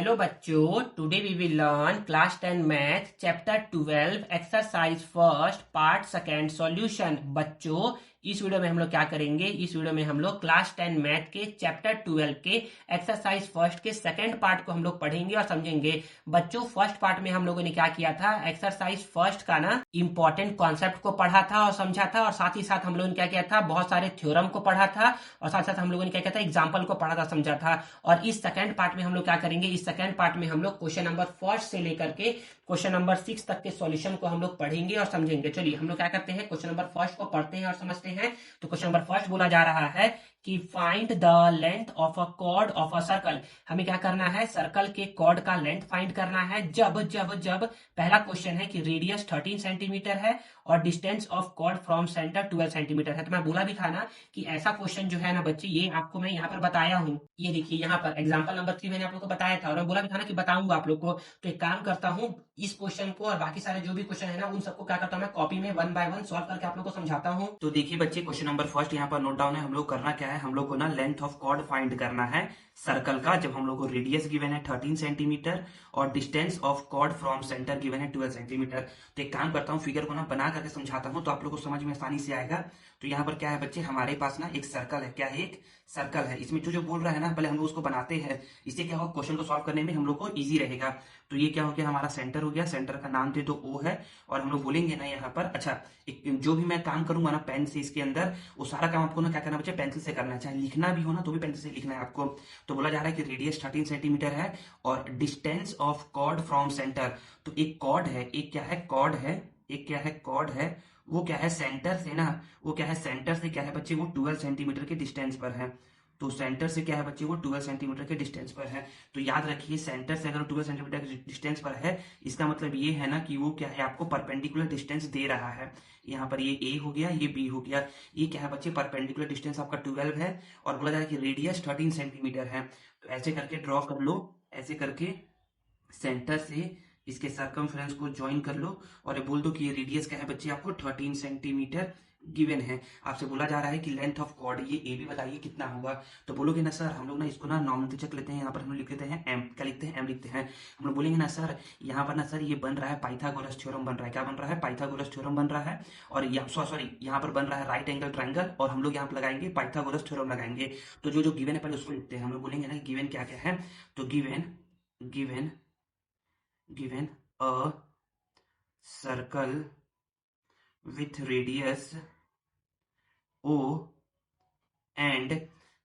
Hello बच्चों, today we will learn class 10 math chapter 12 exercise first part second solution. बच्चों, इस video में हम लोग क्या करेंगे? इस वीडियो में हम लोग क्लास 10 मैथ के चैप्टर 12 के एक्सरसाइज फर्स्ट के सेकेंड पार्ट को हम लोग पढ़ेंगे और समझेंगे। बच्चों, फर्स्ट पार्ट में हम लोगों ने क्या किया था? एक्सरसाइज फर्स्ट का ना इंपॉर्टेंट कॉन्सेप्ट को पढ़ा था और समझा था, और साथ ही साथ हम लोगों ने क्या किया था? बहुत सारे थ्योरम को पढ़ा था, और साथ साथ हम लोगों ने क्या किया था? एग्जाम्पल को पढ़ा था, समझा था। और इस सेकंड पार्ट में हम लोग क्या करेंगे? इस सेकंड पार्ट में हम लोग क्वेश्चन नंबर फर्स्ट से लेकर के क्वेश्चन नंबर 6 तक के सॉल्यूशन को हम लोग पढ़ेंगे और समझेंगे। चलिए हम लोग क्या करते हैं? क्वेश्चन नंबर फर्स्ट को पढ़ते हैं और समझते हैं। तो क्वेश्चन नंबर फर्स्ट बोला जा रहा है कि find the length of a cord of a circle. हमें क्या करना है? सर्कल के कॉर्ड का लेंथ फाइंड करना है। जब जब जब पहला क्वेश्चन है कि रेडियस 13 सेंटीमीटर है और distance of chord from centre 12 centimetre है। तो मैं बोला भी था ना कि ऐसा क्वेश्चन जो है ना बच्चे, ये आपको मैं यहाँ पर बताया हूँ। ये देखिए यहाँ पर एग्जाम्पल नंबर 3 मैंने आप लोग को बताया था, और मैं बोला भी था ना कि बताऊंगा आप लोग को। तो एक काम करता हूँ, इस क्वेश्चन को और बाकी सारे जो भी क्वेश्चन है ना उन सबको क्या करता हूँ, मैं कॉपी में 1 बाय 1 सॉल्व करके आप लोग को समझाता हूँ। तो देखिए बच्चे, क्वेश्चन नंबर फर्स्ट यहाँ पर नोट डाउन है। हम लोग करना क्या है? हम लोग को ना लेंथ ऑफ कॉर्ड फाइंड करना है सर्कल का। जब हम लोग को रेडियस गिवन है 13 सेंटीमीटर और distance of chord from centre given है 12 सेंटीमीटर। तो एक काम करता हूँ, फिगर को ना बना करके समझाता हूँ तो आप लोग को समझ में आसानी से आएगा। तो यहाँ पर क्या है बच्चे, हमारे पास ना एक सर्कल है। क्या है? एक सर्कल है। इसमें जो जो बोल रहा है ना, पहले हम लोग उसको बनाते हैं। इससे क्या होगा, क्वेश्चन को सॉल्व करने में हम लोग को इजी रहेगा। तो ये क्या हो गया? हमारा सेंटर हो गया। सेंटर का नाम दे दो O है। और हम लोग बोलेंगे ना यहाँ पर, अच्छा जो भी मैं काम करूंगा ना पेन से इसके अंदर, वो सारा काम आपको ना क्या करना बच्चे? पेंसिल से करना है। चाहे लिखना भी हो ना तो भी पेंसिल से लिखना है आपको। तो बोला जा रहा है कि रेडियस 13 सेंटीमीटर है और distance of chord from centre. तो एक कॉर्ड है, एक क्या है? कॉर्ड है। एक क्या है? कॉर्ड है। वो क्या है? सेंटर से ना, वो क्या है? सेंटर से क्या है बच्चे? वो 12 सेंटीमीटर के डिस्टेंस पर है। तो सेंटर से क्या है बच्चे? वो 12 सेंटीमीटर के डिस्टेंस पर है। तो याद रखिए, सेंटर से अगर 12 सेंटीमीटर के डिस्टेंस पर है, इसका मतलब ये है ना कि वो क्या है? आपको परपेंडिकुलर डिस्टेंस दे रहा है। यहाँ पर ये A हो गया, ये B हो गया। ये क्या है बच्चे? परपेंडिकुलर डिस्टेंस आपका 12 है और बोला जा रहा है कि रेडियस 13 सेंटीमीटर है। तो ऐसे करके ड्रॉ कर लो। ऐसे करके सेंटर से इसके सर्कमफ्रेंस को ज्वाइन कर लो और ये बोल दो कि ये रेडियस क्या है बच्चे? आपको 13 सेंटीमीटर गिवन है। आपसे बोला जा रहा है कि लेंथ ऑफ कॉर्ड ये ए भी बताइए कितना होगा। तो बोलोगे ना सर, हम लोग ना इसको ना नॉमेनक्लेचर लेते हैं। यहाँ पर हम लिख लेते हैं एम। क्या लिखते हैं? एम लिखते हैं। हम लोग बोलेंगे ना सर, यहाँ पर ना सर ये बन रहा है पाइथागोरस थ्योरम बन रहा है। क्या बन रहा है? पाइथागोरस थ्योरम बन रहा है। और सॉरी, यहाँ पर बन रहा है राइट एंगल ट्राइंगल, और हम लोग यहाँ पर लगाएंगे पाइथागोरस थ्योरम लगाएंगे। तो जो जो गिवन है पहले उसको लिखते हैं। हम लोग बोलेंगे ना गिवन क्या क्या है। तो given given given a circle with radius O and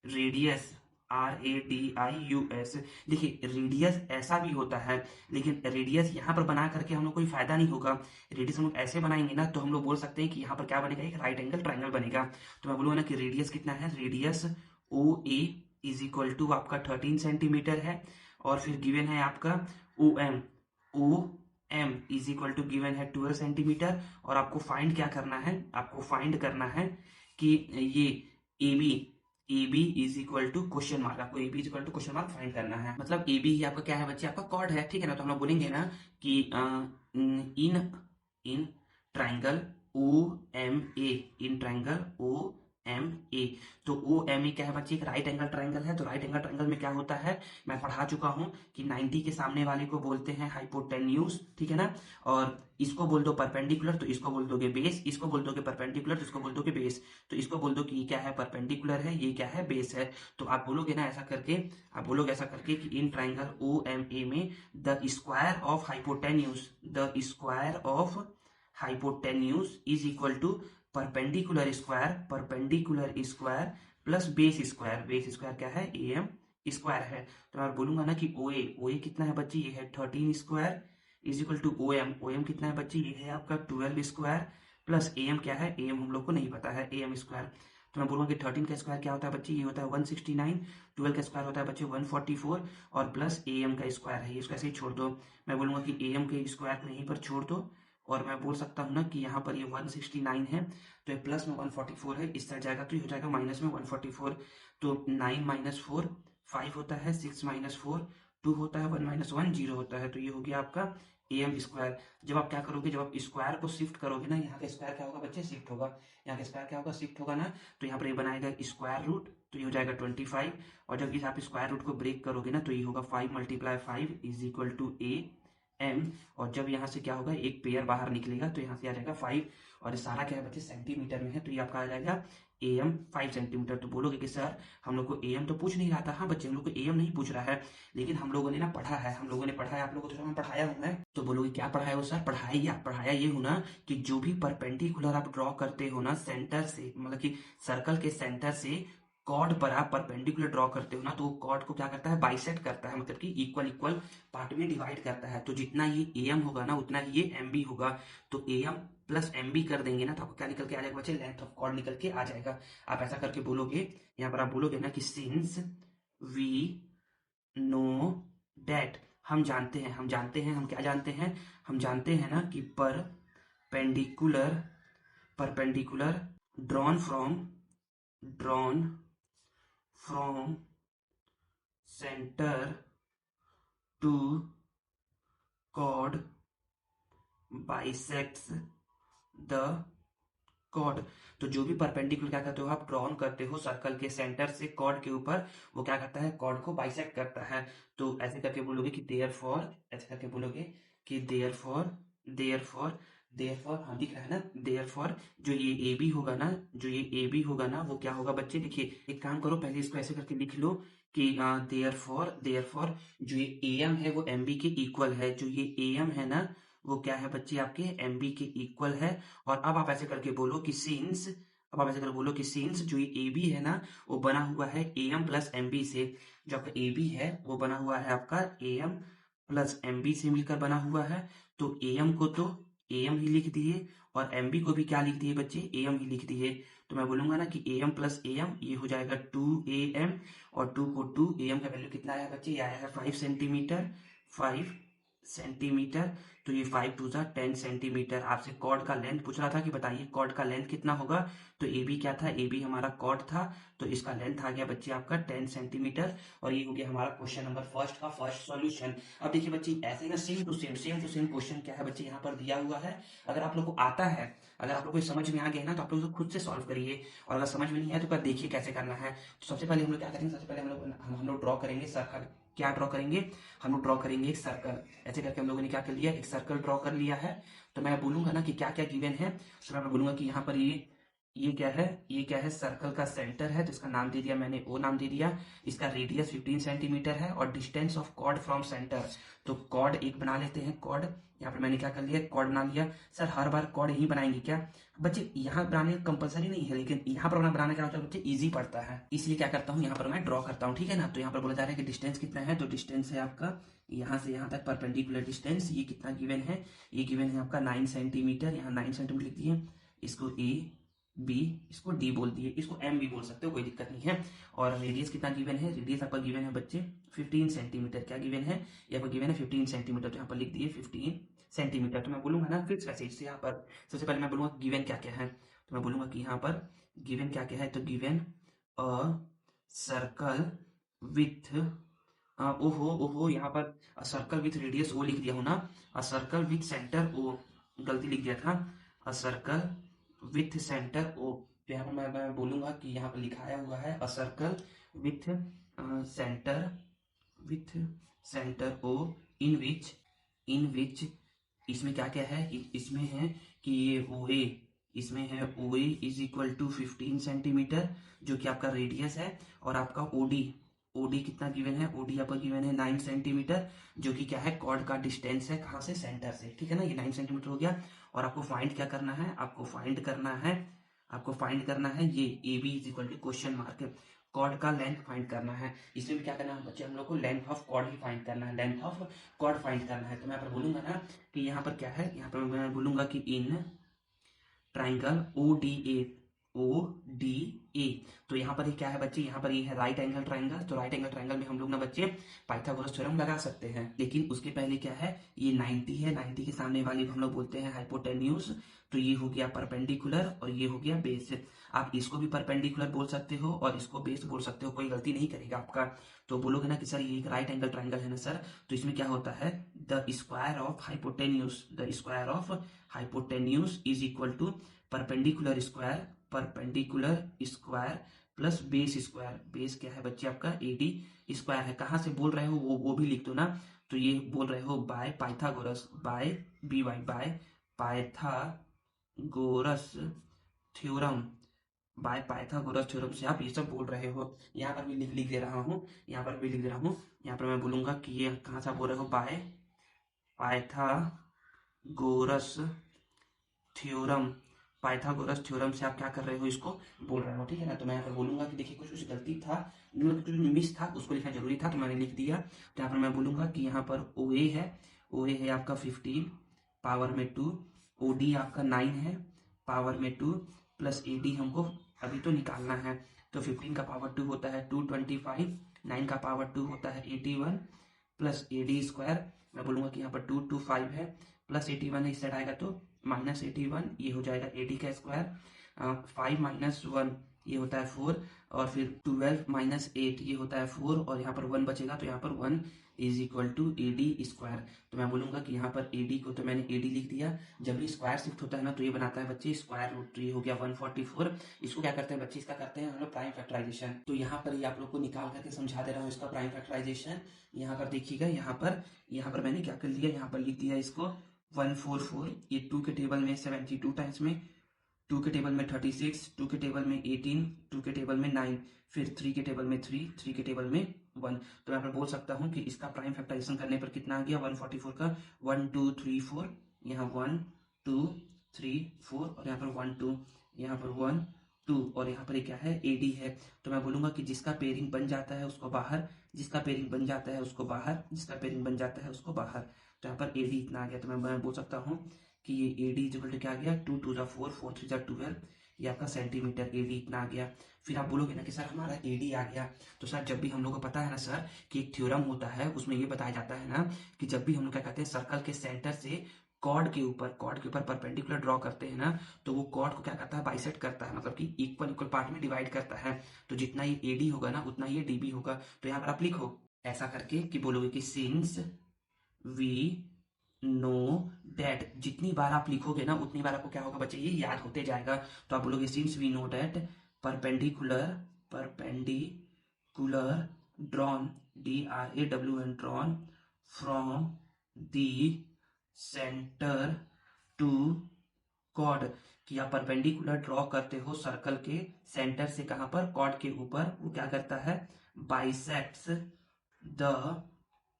radius RADIUS। देखिए रेडियस ऐसा भी होता है, लेकिन रेडियस यहाँ पर बना करके हम लोग कोई फायदा नहीं होगा। रेडियस हम लोग ऐसे बनाएंगे ना तो हम लोग बोल सकते हैं कि यहाँ पर क्या बनेगा? एक राइट एंगल ट्राइंगल बनेगा। तो मैं बोलूँगा ना कि रेडियस कितना है? Radius OA is equal to आपका 13 सेंटीमीटर है। और फिर गिवन है आपका OM is equal to given है 12 सेंटीमीटर। और आपको फाइंड क्या करना है? आपको फाइंड करना है कि ये A B is equal to question mark. आपको A B is equal to question mark find करना है। मतलब ए बी ही आपका क्या है बच्चे? आपका कॉर्ड है, ठीक है ना। तो हम लोग बोलेंगे ना कि in in triangle OMA, in triangle OMA। तो OMA क्या है बच्चे? एक राइट एंगल ट्राइंगल है। तो राइट एंगल ट्राइंगल में क्या होता है, मैं पढ़ा चुका हूं कि 90 के सामने वाले को बोलते हैं हाइपोटेन्यूज, ठीक है ना। और इसको बोल दो परपेंडिकुलर तो इसको बोल दोगे बेस, इसको बोल दोगे परपेंडिकुलर तो इसको बोल दोगे बेस। तो इसको बोल दो कि ये क्या है? परपेंडिकुलर है, ये क्या है? बेस है। तो आप बोलोगे ना ऐसा करके, आप बोलोगे ऐसा करके कि इन ट्राइंगल OMA में the square of hypotenuse, the square of hypotenuse is equal to perpendicular square plus base square. Base square क्या है? AM स्क्वायर है। तो मैं बोलूंगा ना कि OA कितना है बच्चे? ये है 13 square is equal to OM कितना है बच्चे? ये है आपका 12 स्क्वायर प्लस AM क्या है? AM हम लोग को नहीं पता है, AM स्क्वायर। तो मैं बोलूंगा कि 13 का स्क्वायर क्या होता है बच्चे? ये होता है 169। 12 का स्क्वायर होता है बच्चे 144 और प्लस AM का स्क्वायर है, ये इसको ऐसे ही छोड़ दो। मैं बोलूंगा कि AM के स्क्वायर को यहीं पर छोड़ दो और मैं बोल सकता हूँ ना कि यहाँ पर ये 169 है तो ये प्लस में 144 है, इस साइड जाएगा तो ये हो जाएगा माइनस में 144। तो 9 माइनस 4 5 होता है, 6 माइनस 4 2 होता है, 1 माइनस 1 0 होता है। तो ये हो गया आपका am स्क्वायर। जब आप क्या करोगे, जब आप स्क्वायर को शिफ्ट करोगे ना, यहाँ का स्क्वायर क्या होगा बच्चे, शिफ्ट होगा, यहाँ का स्क्वायर क्या होगा, शिफ्ट होगा ना, तो यहाँ पर ये बनाएगा स्क्वायर रूट, तो ये हो जाएगा 25। और जब इस आप स्क्वायर रूट को ब्रेक करोगे ना, तो ये होगा 5 × 5 is equal to A M. और जब यहाँ से क्या होगा, एक पेयर बाहर निकलेगा, तो यहाँ से आ जाएगा 5, और ये सारा क्या है बच्चे, सेंटीमीटर में है, तो ये आपका आ जाएगा एम 5 सेंटीमीटर। तो बोलोगे कि सर हम लोग को एम तो पूछ नहीं रहा था। हाँ बच्चे, हम लोग को एम नहीं पूछ रहा है, लेकिन हम लोगों ने ना पढ़ा है, हम लोगों ने पढ़ा है, आप लोगों को थोड़ा मैं पढ़ाया हूँ मैं। तो बोलोगे क्या पढ़ाया हो सर, पढ़ाया ये हो ना कि जो भी परपेंडिकुलर आप ड्रॉ करते हो ना सेंटर से, मतलब कि सर्कल के सेंटर से कॉर्ड पर आप परपेंडिकुलर ड्रॉ करते हो ना, तो वो कॉर्ड को क्या करता है, बाइसेक्ट करता है, मतलब कि इक्वल इक्वल पार्ट में डिवाइड करता है। तो जितना ये एम होगा ना, उतना ही ये एम बी होगा। तो एम प्लस एम बी कर देंगे ना, तो आपको क्या निकल के आ जाएगा बच्चे, लेंथ ऑफ कॉर्ड निकल के आ जाएगा। आप ऐसा करके बोलोगे, यहाँ पर आप बोलोगे ना कि सिंस वी नो डेट, हम जानते हैं, हम क्या जानते हैं, हम जानते हैं ना कि perpendicular drawn from centre to chord bisects the chord. तो जो भी परपेंडिकुलर क्या करते हो आप, ड्रॉन करते हो सर्कल के सेंटर से कॉर्ड के ऊपर, वो क्या करता है, कॉर्ड को बाइसेक्ट करता है। तो ऐसे करके बोलोगे कि देयरफॉर, ऐसे करके बोलोगे कि देयरफॉर हाँ दिख रहा है ना, देयरफॉर जो ये ए बी होगा ना, वो क्या होगा बच्चे, देखिए एक काम करो, पहले इसको ऐसे करके लिख लो कि देयरफॉर जो ये ए एम है वो एम बी के इक्वल है, जो ये ए एम है ना वो क्या है बच्चे, आपके एम बी के इक्वल है। और अब आप ऐसे करके बोलो कि सिंस, जो ये ए बी है ना, वो बना हुआ है A M plus M B से। जो आपका ए बी है वो बना हुआ है आपका A M plus M B से मिलकर बना हुआ है। तो ए एम को तो ए एम ही लिख दिए, और एम बी को भी क्या लिख दिए बच्चे, ए एम ही लिख दिए। तो मैं बोलूंगा ना कि A M plus A M, ये हो जाएगा 2am, और 2 को 2, ए एम का वैल्यू कितना आया बच्चे, ये आया है 5 सेंटीमीटर। तो ये 5 टू 10 सेंटीमीटर। आपसे कॉर्ड का लेंथ पूछ रहा था कि बताइए कॉर्ड का लेंथ कितना होगा, तो ए बी क्या था, ए बी हमारा कॉर्ड था, तो इसका लेंथ आ गया बच्चे आपका 10 सेंटीमीटर। और ये हो गया हमारा क्वेश्चन नंबर फर्स्ट का फर्स्ट सॉल्यूशन। अब देखिए बच्चे, ऐसे ही ना सेम टू सेम क्वेश्चन क्या है बच्चे, यहाँ पर दिया हुआ है। अगर आप लोग को आता है, अगर आप लोग को समझ में आ गया ना, तो आप लोग खुद से सॉल्व करिए, और अगर समझ में नहीं आया तो देखिए कैसे करना है। तो सबसे पहले हम लोग क्या करेंगे, सबसे पहले हम लोग ड्रॉ करेंगे सर्कल। क्या ड्रॉ करेंगे, हम लोग ड्रॉ करेंगे एक सर्कल। ऐसे करके हम लोगों ने क्या कर लिया, एक सर्कल ड्रॉ कर लिया है। तो मैं बोलूंगा ना कि क्या क्या गिवन है, तो मैं बोलूंगा कि यहाँ पर ये क्या है, सर्कल का सेंटर है, तो इसका नाम दे दिया मैंने, ओ नाम दे दिया। इसका रेडियस 15 सेंटीमीटर है, और distance of chord from centre, तो कॉर्ड एक बना लेते हैं। कॉर्ड यहाँ पर मैंने क्या कर लिया, कॉर्ड बना लिया। सर हर बार कॉर्ड ही बनाएंगे क्या बच्चे, यहाँ बनाने कंपलसरी नहीं है, लेकिन यहाँ पर बनाने का मतलब बच्चे इजी पड़ता है, इसलिए क्या करता हूँ, यहाँ पर मैं ड्रॉ करता हूँ, ठीक है ना। तो यहाँ पर बोला जा रहा है कि डिस्टेंस कितना है, तो डिस्टेंस है आपका यहाँ से यहाँ तक परपेंडिकुलर डिस्टेंस, ये कितना गिवन है, ये गिवन है आपका 9 सेंटीमीटर। यहाँ 9 सेंटीमीटर लिख दिए, इसको ए बी, इसको डी बोल दिए, इसको एम भी बोल सकते हो, कोई दिक्कत नहीं है। और रेडियस कितना गिवन है, रेडियस आपका गिवन है बच्चे 15 सेंटीमीटर। क्या गिवन है, ये आपका गिवन है 15 सेंटीमीटर, तो यहाँ पर लिख दिए 15 सेंटीमीटर। तो मैं बोलूंगा ना फिक्स वैसे इससे, यहाँ पर सबसे पहले मैं बोलूंगा गिवन क्या क्या है, तो मैं बोलूंगा कि यहाँ पर गिवन क्या क्या है, तो गिवन अ सर्कल विथ ओहो यहाँ पर सर्कल विथ रेडियस ओ लिख दिया हूं ना, a circle with centre O, गलती लिख दिया था, a circle with centre O. तो यहाँ पर मैं बोलूंगा कि यहाँ पर लिखाया हुआ है a circle with centre with centre O, in which इसमें क्या क्या है, इसमें है कि ये ओ ए, इसमें है O A is equal to 15 centimetre, जो कि आपका रेडियस है। और आपका ओडी, ओडी कितना गिवन है, ओडी आपका गिवन है 9 सेंटीमीटर, जो कि क्या है, कॉर्ड का डिस्टेंस है, कहाँ से, सेंटर से, ठीक है ना, ये 9 सेंटीमीटर हो गया। और आपको फाइंड क्या करना है, आपको फाइंड करना है ये A B is equal to question mark, chord का लेंथ फाइंड करना है। इसमें भी क्या करना है बच्चे, हम लोग को लेंथ ऑफ कॉर्ड ही फाइंड करना है, लेंथ ऑफ कॉर्ड फाइंड करना है। तो मैं यहाँ पर बोलूंगा ना कि यहाँ पर क्या है, यहाँ पर मैं बोलूंगा कि in triangle O D A, O D A. तो यहाँ पर ये क्या है बच्चे, यहाँ पर ये है राइट एंगल ट्राइंगल। तो राइट एंगल ट्राइंगल में हम लोग ना बच्चे पाइथागोरस थ्योरम लगा सकते हैं, लेकिन उसके पहले क्या है, ये 90 है, 90 के सामने वाली को हम लोग बोलते हैं हाइपोटेन्यूज। तो ये हो गया परपेंडिकुलर और ये हो गया बेस। आप इसको भी परपेंडिकुलर बोल सकते हो और इसको बेस बोल सकते हो, कोई गलती नहीं करेगा आपका। तो बोलोगे ना कि सर ये एक राइट एंगल ट्राइंगल है ना सर, तो इसमें क्या होता है, the square of hypotenuse, the square of hypotenuse is equal to perpendicular square, perpendicular square plus base square. Base क्या है बच्चे आपका एडी स्क्वायर है। कहाँ से बोल रहे हो वो भी लिख दो ना। तो ये बोल रहे हो by Pythagoras, by B Y, by Pythagoras theorem, by Pythagoras theorem से आप ये सब बोल रहे हो। यहाँ पर भी लिख दे रहा हूँ, यहाँ पर भी लिख दे रहा हूँ। यहाँ पर मैं बोलूंगा कि ये कहाँ से आप बोल रहे हो, by Pythagoras theorem, Pythagoras theorem से आप क्या कर रहे हो, इसको बोल रहे हो, ठीक है ना। तो मैं यहाँ पर बोलूंगा कि देखिए कुछ गलती था, कुछ मिस था, उसको लिखना जरूरी था, तो मैंने लिख दिया। तो यहाँ पर मैं बोलूंगा कि यहाँ पर ओ ए है, ओ ए है आपका 15 पावर में 2, ओ डी आपका 9 है पावर में 2, प्लस ए डी हमको अभी तो निकालना है। तो 15 का पावर 2 होता है 225, 9 का पावर 2 होता है 81, प्लस ए डी स्क्वायर, मैं बोलूंगा कि यहाँ पर 225 है, प्लस 81 इस साइड आएगा तो माइनस 81, ये हो जाएगा 80 का स्क्वायर, 5 माइनस 1 ये होता है 4, और फिर 12 माइनस 8 ये होता है 4, और यहाँ पर 1 बचेगा, तो यहाँ पर 1 is equal to A D square. तो मैं बोलूंगा कि यहाँ पर ए डी को तो मैंने ए डी लिख दिया। जब भी स्क्वायर शिफ्ट होता है ना तो ये बनाता है बच्चे स्क्वायर रूट, तो ये हो गया 144। इसको क्या करते हैं बच्चे, इसका करते हैं हम लोग प्राइम फैक्टराइजेशन। तो यहाँ पर ये आप लोग को निकाल करके समझा दे रहा हूँ इसका प्राइम फैक्टराइजेशन। यहाँ पर देखिएगा, यहाँ पर मैंने क्या कर लिया, यहाँ पर लिख दिया इसको 144, ये 2 के टेबल में 72 टाइम्स में, 2 के टेबल में 36, 2 के टेबल में 18, 2 के टेबल में 9, फिर 3 के टेबल में 3, 3 के टेबल में 1। तो यहाँ पर बोल सकता हूँ कि इसका प्राइम फैक्टराइजेशन करने पर कितना आ गया 144 का 1 2 3 4, यहाँ 1 2 3 4, और यहाँ पर 1 2, यहाँ पर 1 2, और यहाँ पर क्या है एडी है। तो मैं बोलूंगा कि जिसका पेयरिंग बन जाता है उसको बाहर, जिसका पेयरिंग बन जाता है उसको बाहर, जिसका पेयरिंग बन जाता है उसको बाहर। तो यहाँ पर एडी इतना आ गया। तो मैं बोल सकता हूँ कि ये एडी इज इक्वल टू क्या आ गया, 2 2 4, 4 3 12, ये आपका सेंटीमीटर एडी इतना आ गया। फिर आप बोलोगे ना कि सर हमारा एडी आ गया, तो सर जब भी हम लोग को पता है ना सर कि एक थ्योरम होता है उसमें ये बताया जाता है ना कि जब भी हम लोग क्या कहते हैं सर्कल के सेंटर से कॉर्ड के ऊपर परपेंडिकुलर ड्रॉ करते हैं ना, तो वो कॉर्ड को क्या करता है, बाइसेक्ट करता है, मतलब कि इक्वल पार्ट में डिवाइड करता है। तो जितना ये एडी होगा ना उतना ये डीबी होगा। तो यहाँ पर आप लिखो ऐसा करके कि बोलोगे कि सिंस वी नो डेट, जितनी बार आप लिखोगे ना उतनी बार आपको क्या होगा बच्चे, ये याद होते जाएगा। तो आप बोलोगे since we know that perpendicular drawn DRAWN drawn from the centre to chord, कि आप परपेंडिकुलर ड्रॉ करते हो सर्कल के सेंटर से कहां पर, कॉर्ड के ऊपर, वो क्या करता है बाइसेक्ट्स द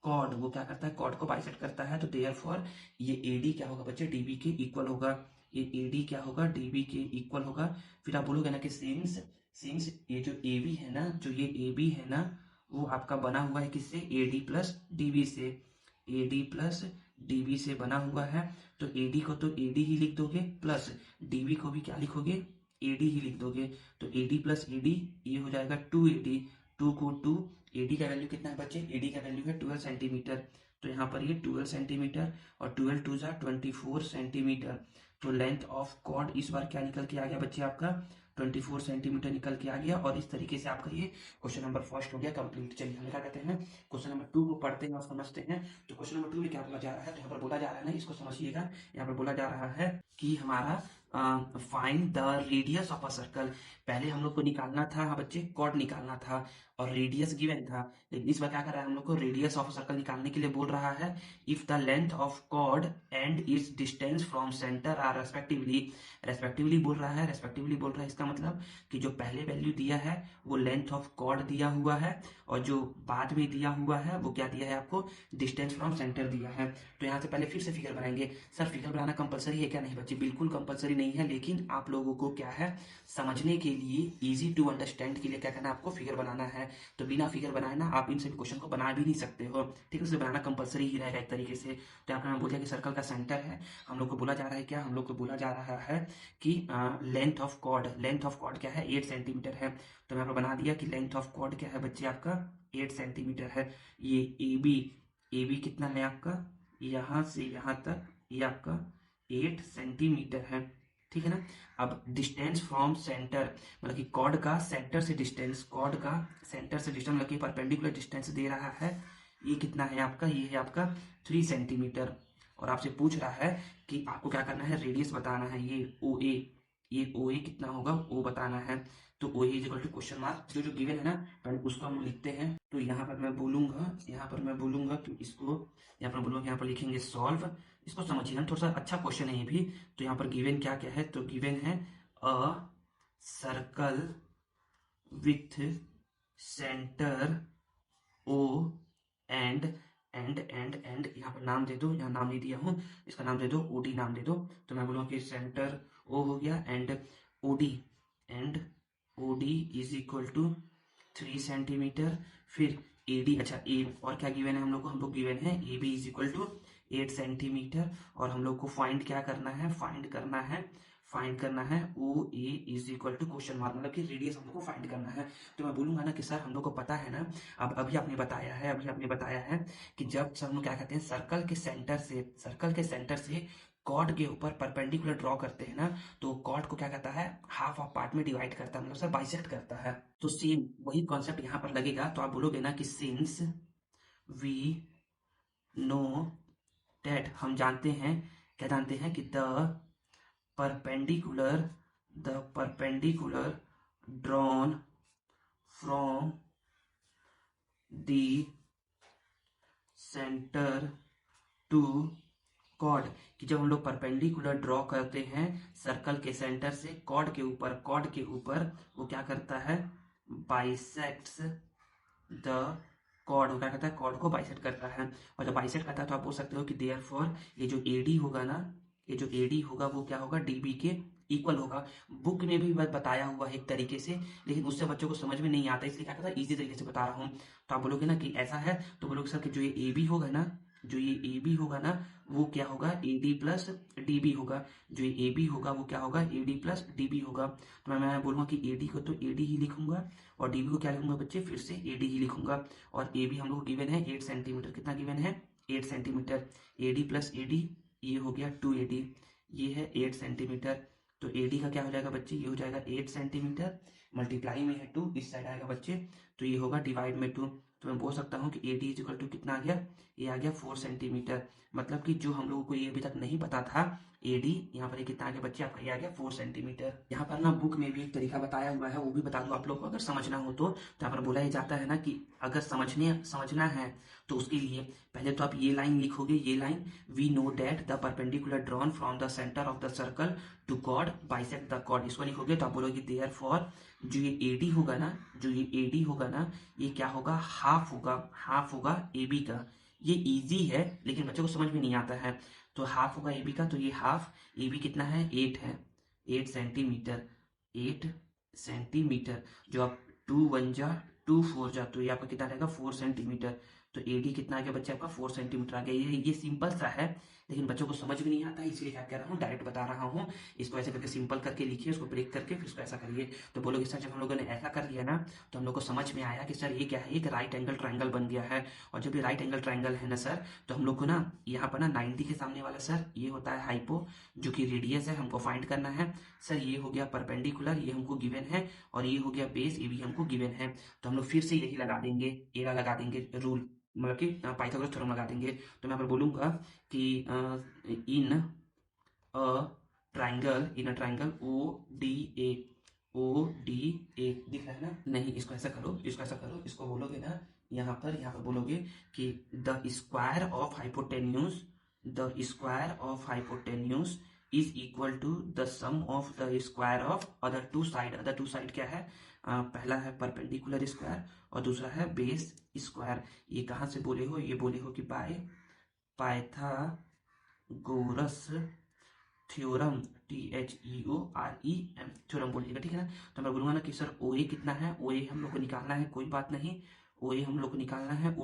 कॉर्ड, वो क्या करता है कॉर्ड को बाइसेक्ट करता है। तो देयरफॉर ये एडी क्या होगा बच्चे, डीबी के इक्वल होगा, ये एडी क्या होगा, डीबी के इक्वल होगा। फिर आप बोलोगे ना कि सिंस ये जो एबी है ना, जो ये एबी है ना वो आपका बना हुआ है किससे, एडी प्लस डीबी से, एडी प्लस डीबी से बना हुआ है। तो एडी को तो एडी ही लिख दोगे, प्लस डीबी को भी क्या लिखोगे, एडी ही लिख दोगे। तो एडी प्लस एडी ये हो जाएगा 2AD, 2 को 2, एडी का वैल्यू कितना है बच्चे, एडी का वैल्यू है 12 सेंटीमीटर। तो यहाँ पर ये 12 सेंटीमीटर और 12 2 जा 24 सेंटीमीटर। तो लेंथ ऑफ कॉर्ड इस बार क्या निकल के आ गया बच्चे, आपका 24 सेंटीमीटर निकल के आ गया। और इस तरीके से आपका ये क्वेश्चन नंबर फर्स्ट हो गया कंप्लीट। चलिए हम क्या कहते हैं क्वेश्चन नंबर 2 को पढ़ते हैं और समझते हैं। तो क्वेश्चन नंबर 2 में क्या बोला जा रहा है, तो यहाँ पर बोला जा रहा है ना, इसको समझिएगा। यहाँ पर बोला जा रहा है कि हमारा find the radius of a circle. पहले हम लोग को निकालना था हाँ बच्चे, कॉर्ड निकालना था और रेडियस गिवन था, लेकिन इस बार क्या कर रहा है हम लोग को रेडियस ऑफ सर्कल निकालने के लिए बोल रहा है। If the length of chord and its distance from centre are respectively बोल रहा है, रेस्पेक्टिवली बोल रहा है। इसका मतलब कि जो पहले वैल्यू दिया है वो लेंथ ऑफ कॉर्ड दिया हुआ है, और जो बाद में दिया हुआ है वो क्या दिया है आपको, डिस्टेंस फ्रॉम सेंटर दिया है। तो यहाँ से पहले फिर से फिगर बनाएंगे। सर फिगर बनाना कंपलसरी है क्या, नहीं बच्चे बिल्कुल कंपलसरी नहीं है, लेकिन आप लोगों को क्या है, समझने के लिए, इजी टू अंडरस्टैंड के लिए क्या करना है, आपको फिगर बनाना है। तो बिना फिगर बनाए ना आप इन सभी क्वेश्चन को बना भी नहीं सकते हो, ठीक है। उसे बनाना कंपलसरी ही रहेगा एक तरीके से। तो यहाँ पर मैं बोल दिया कि सर्कल का सेंटर है, हम लोग को बोला जा रहा है क्या, हम लोग को बोला जा रहा है कि length of chord, length of chord क्या है, 8 सेंटीमीटर है। तो मैं यहाँ पर बना दिया कि लेंथ ऑफ कॉर्ड क्या है बच्चे, आपका 8 सेंटीमीटर है। ये ए बी कितना है आपका, यहाँ से यहाँ तक ये आपका 8 सेंटीमीटर है, ठीक है ना। अब डिस्टेंस फ्रॉम सेंटर, मतलब कि कॉर्ड का सेंटर से डिस्टेंस, कॉर्ड का सेंटर से डिस्टेंस मतलब कि परपेंडिकुलर डिस्टेंस दे रहा है, ये कितना है आपका, ये है आपका 3 सेंटीमीटर। और आपसे पूछ रहा है कि आपको क्या करना है, रेडियस बताना है, ये ओ ए कितना होगा, ओ बताना है। तो O is equal to question mark, जो जो गिवन है ना पहले उसको हम लिखते हैं। तो यहाँ पर मैं बोलूंगा, कि इसको यहाँ पर बोलूंगा, यहाँ पर लिखेंगे सॉल्व। इसको समझिए, थोड़ा सा अच्छा क्वेश्चन है ये भी। तो यहाँ पर गिवन क्या क्या है, तो गिवन है a circle with centre O and and यहाँ पर नाम दे दो, यहाँ नाम नहीं दिया हूँ, इसका नाम दे दो ओडी, नाम दे दो। तो मैं बोलूँगा कि सेंटर ओ हो गया and OD, and OD is equal to 3 centimetre. फिर एडी, अच्छा ए और क्या गिवन है हम लोग को, हम लोग गिवन है A B is equal to 8 centimetre. और हम लोग को फाइंड क्या करना है, फाइंड करना है O A is equal to question mark, मतलब कि रेडियस हम लोग को फाइंड करना है। तो मैं बोलूंगा ना कि सर हम लोग को पता है ना, अब अभी आपने बताया है कि जब सर हम लोग क्या कहते हैं, सर्कल के सेंटर से कॉर्ड के ऊपर परपेंडिकुलर ड्रॉ करते हैं ना, तो कॉर्ड को क्या कहता है, हाफ ऑफ पार्ट में डिवाइड करता है, मतलब सर बाइसेक्ट करता है। तो सेम वही कॉन्सेप्ट यहाँ पर लगेगा। तो आप बोलोगे ना कि सिंस वी नो डेट, हम जानते हैं, क्या जानते हैं कि perpendicular perpendicular drawn from the centre to chord, कि जब हम लोग परपेंडिकुलर ड्रॉ करते हैं सर्कल के सेंटर से कॉर्ड के ऊपर वो क्या करता है, बाइसेक्ट्स द कॉर्ड, वो क्या करता है, कॉर्ड को बाइसेक्ट करता है। और जब बाइसेक्ट करता है तो आप बोल सकते हो कि देयरफॉर ये जो एडी होगा ना, ये जो एडी होगा वो क्या होगा, डीबी के इक्वल होगा। बुक में भी बताया हुआ है एक तरीके से, लेकिन उससे बच्चों को समझ में नहीं आता, इसलिए क्या करता है, इजी तरीके से बता रहा हूँ। तो आप बोलोगे ना कि ऐसा है, तो बोलोगे सर कि जो ये ए बी होगा ना, वो क्या होगा, A D plus D B होगा। जो ए बी होगा वो क्या होगा, A D plus D B होगा। तो मैं बोलूंगा कि ए डी को तो ए डी ही लिखूंगा, और डी बी को क्या लिखूंगा बच्चे, फिर से ए डी ही लिखूंगा। और ए बी हम लोग को गिवन है 8 सेंटीमीटर, कितना गिवन है, 8 centimetre. A D plus A D, ये हो गया 2 ए डी, ये है 8 सेंटीमीटर। तो ए डी का क्या हो जाएगा बच्चे, ये हो जाएगा 8 सेंटीमीटर, मल्टीप्लाई में है 2, इस साइड आएगा बच्चे, तो ये होगा डिवाइड में 2। तो मैं बोल सकता हूँ कि A D is equal to कितना आ गया, ये आ गया 4 सेंटीमीटर। मतलब कि जो हम लोगों को ये अभी तक नहीं पता था, एडी यहाँ पर कितना आ गया बच्चे, आपका ये आ गया 4 सेंटीमीटर। यहाँ पर ना बुक में भी एक तरीका बताया हुआ है, वो भी बता दूं आप लोग को अगर समझना हो तो। यहाँ पर बोला जाता है ना कि अगर समझना है तो उसके लिए पहले तो आप ये लाइन लिखोगे, ये line, we know that the perpendicular drawn from the centre of the circle to chord bisect the chord, इसको लिखोगे। तो आप बोलोगे देयरफॉर जो ये एडी होगा ना, ये क्या होगा, हाफ होगा ए बी का। ये इजी है लेकिन बच्चों को समझ में नहीं आता है। तो हाफ होगा ए बी का, तो ये हाफ ए बी कितना है, 8 है, 8 सेंटीमीटर, 8 सेंटीमीटर। जो आप 2 1 जा 2 4 जा, तो ये आपका कितना रहेगा, 4 सेंटीमीटर। तो ए डी कितना आ गया बच्चे, आपका 4 सेंटीमीटर आ गया। ये सिंपल सा है, लेकिन बच्चों को समझ में नहीं आता, इसलिए क्या कह रहा हूँ, डायरेक्ट बता रहा हूँ। इसको ऐसे करके सिंपल करके लिखिए, उसको ब्रेक करके फिर इसको ऐसा करिए। तो बोलोगे सर जब हम लोगों ने ऐसा कर लिया ना, तो हम लोग को समझ में आया कि सर ये क्या है, एक राइट एंगल ट्राइंगल बन गया है। और जब ये राइट एंगल ट्राइंगल है ना सर, तो हम लोग को ना यहाँ पर ना 90 के सामने वाला सर ये होता है हाइपो, जो कि रेडियस है, हमको फाइंड करना है। सर ये हो गया परपेंडिकुलर, ये हमको गिवन है, और ये हो गया बेस, ये भी हमको गिवन है। तो हम लोग फिर से यही लगा देंगे, एरा लगा देंगे रूल, मतलब कि पाइथागोरस थ्योरम लगा देंगे। तो मैं यहाँ पर बोलूंगा कि इन अ ट्राइंगल ओ डी ए दिख रहा है ना, नहीं इसको ऐसा करो, इसको बोलोगे ना, यहाँ पर बोलोगे कि the square of hypotenuse is equal to the sum of the square of other two side क्या है, पहला है परपेंडिकुलर स्क्वायर और दूसरा है बेस स्क्वायर। ये कहाँ से बोले हो, ये बोले हो कि bye Pythagoras theorem, THEOREM, theorem बोलिएगा, ठीक है ना। तो मैं बोलूंगा ना कि सर OA कितना है, OA हम लोग को निकालना है, कोई बात नहीं, OA हम लोग को निकालना है।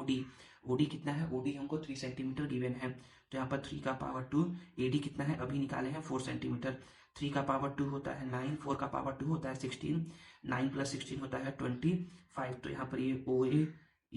OD कितना है, OD हमको 3 सेंटीमीटर गिवन है, तो यहाँ पर 3 का पावर 2, AD कितना है अभी निकाले हैं 4 सेंटीमीटर, 3 का पावर 2 होता है 9, 4 का पावर 2 होता है 16, 9 + 16 होता है 25, तो यहाँ पर ये OA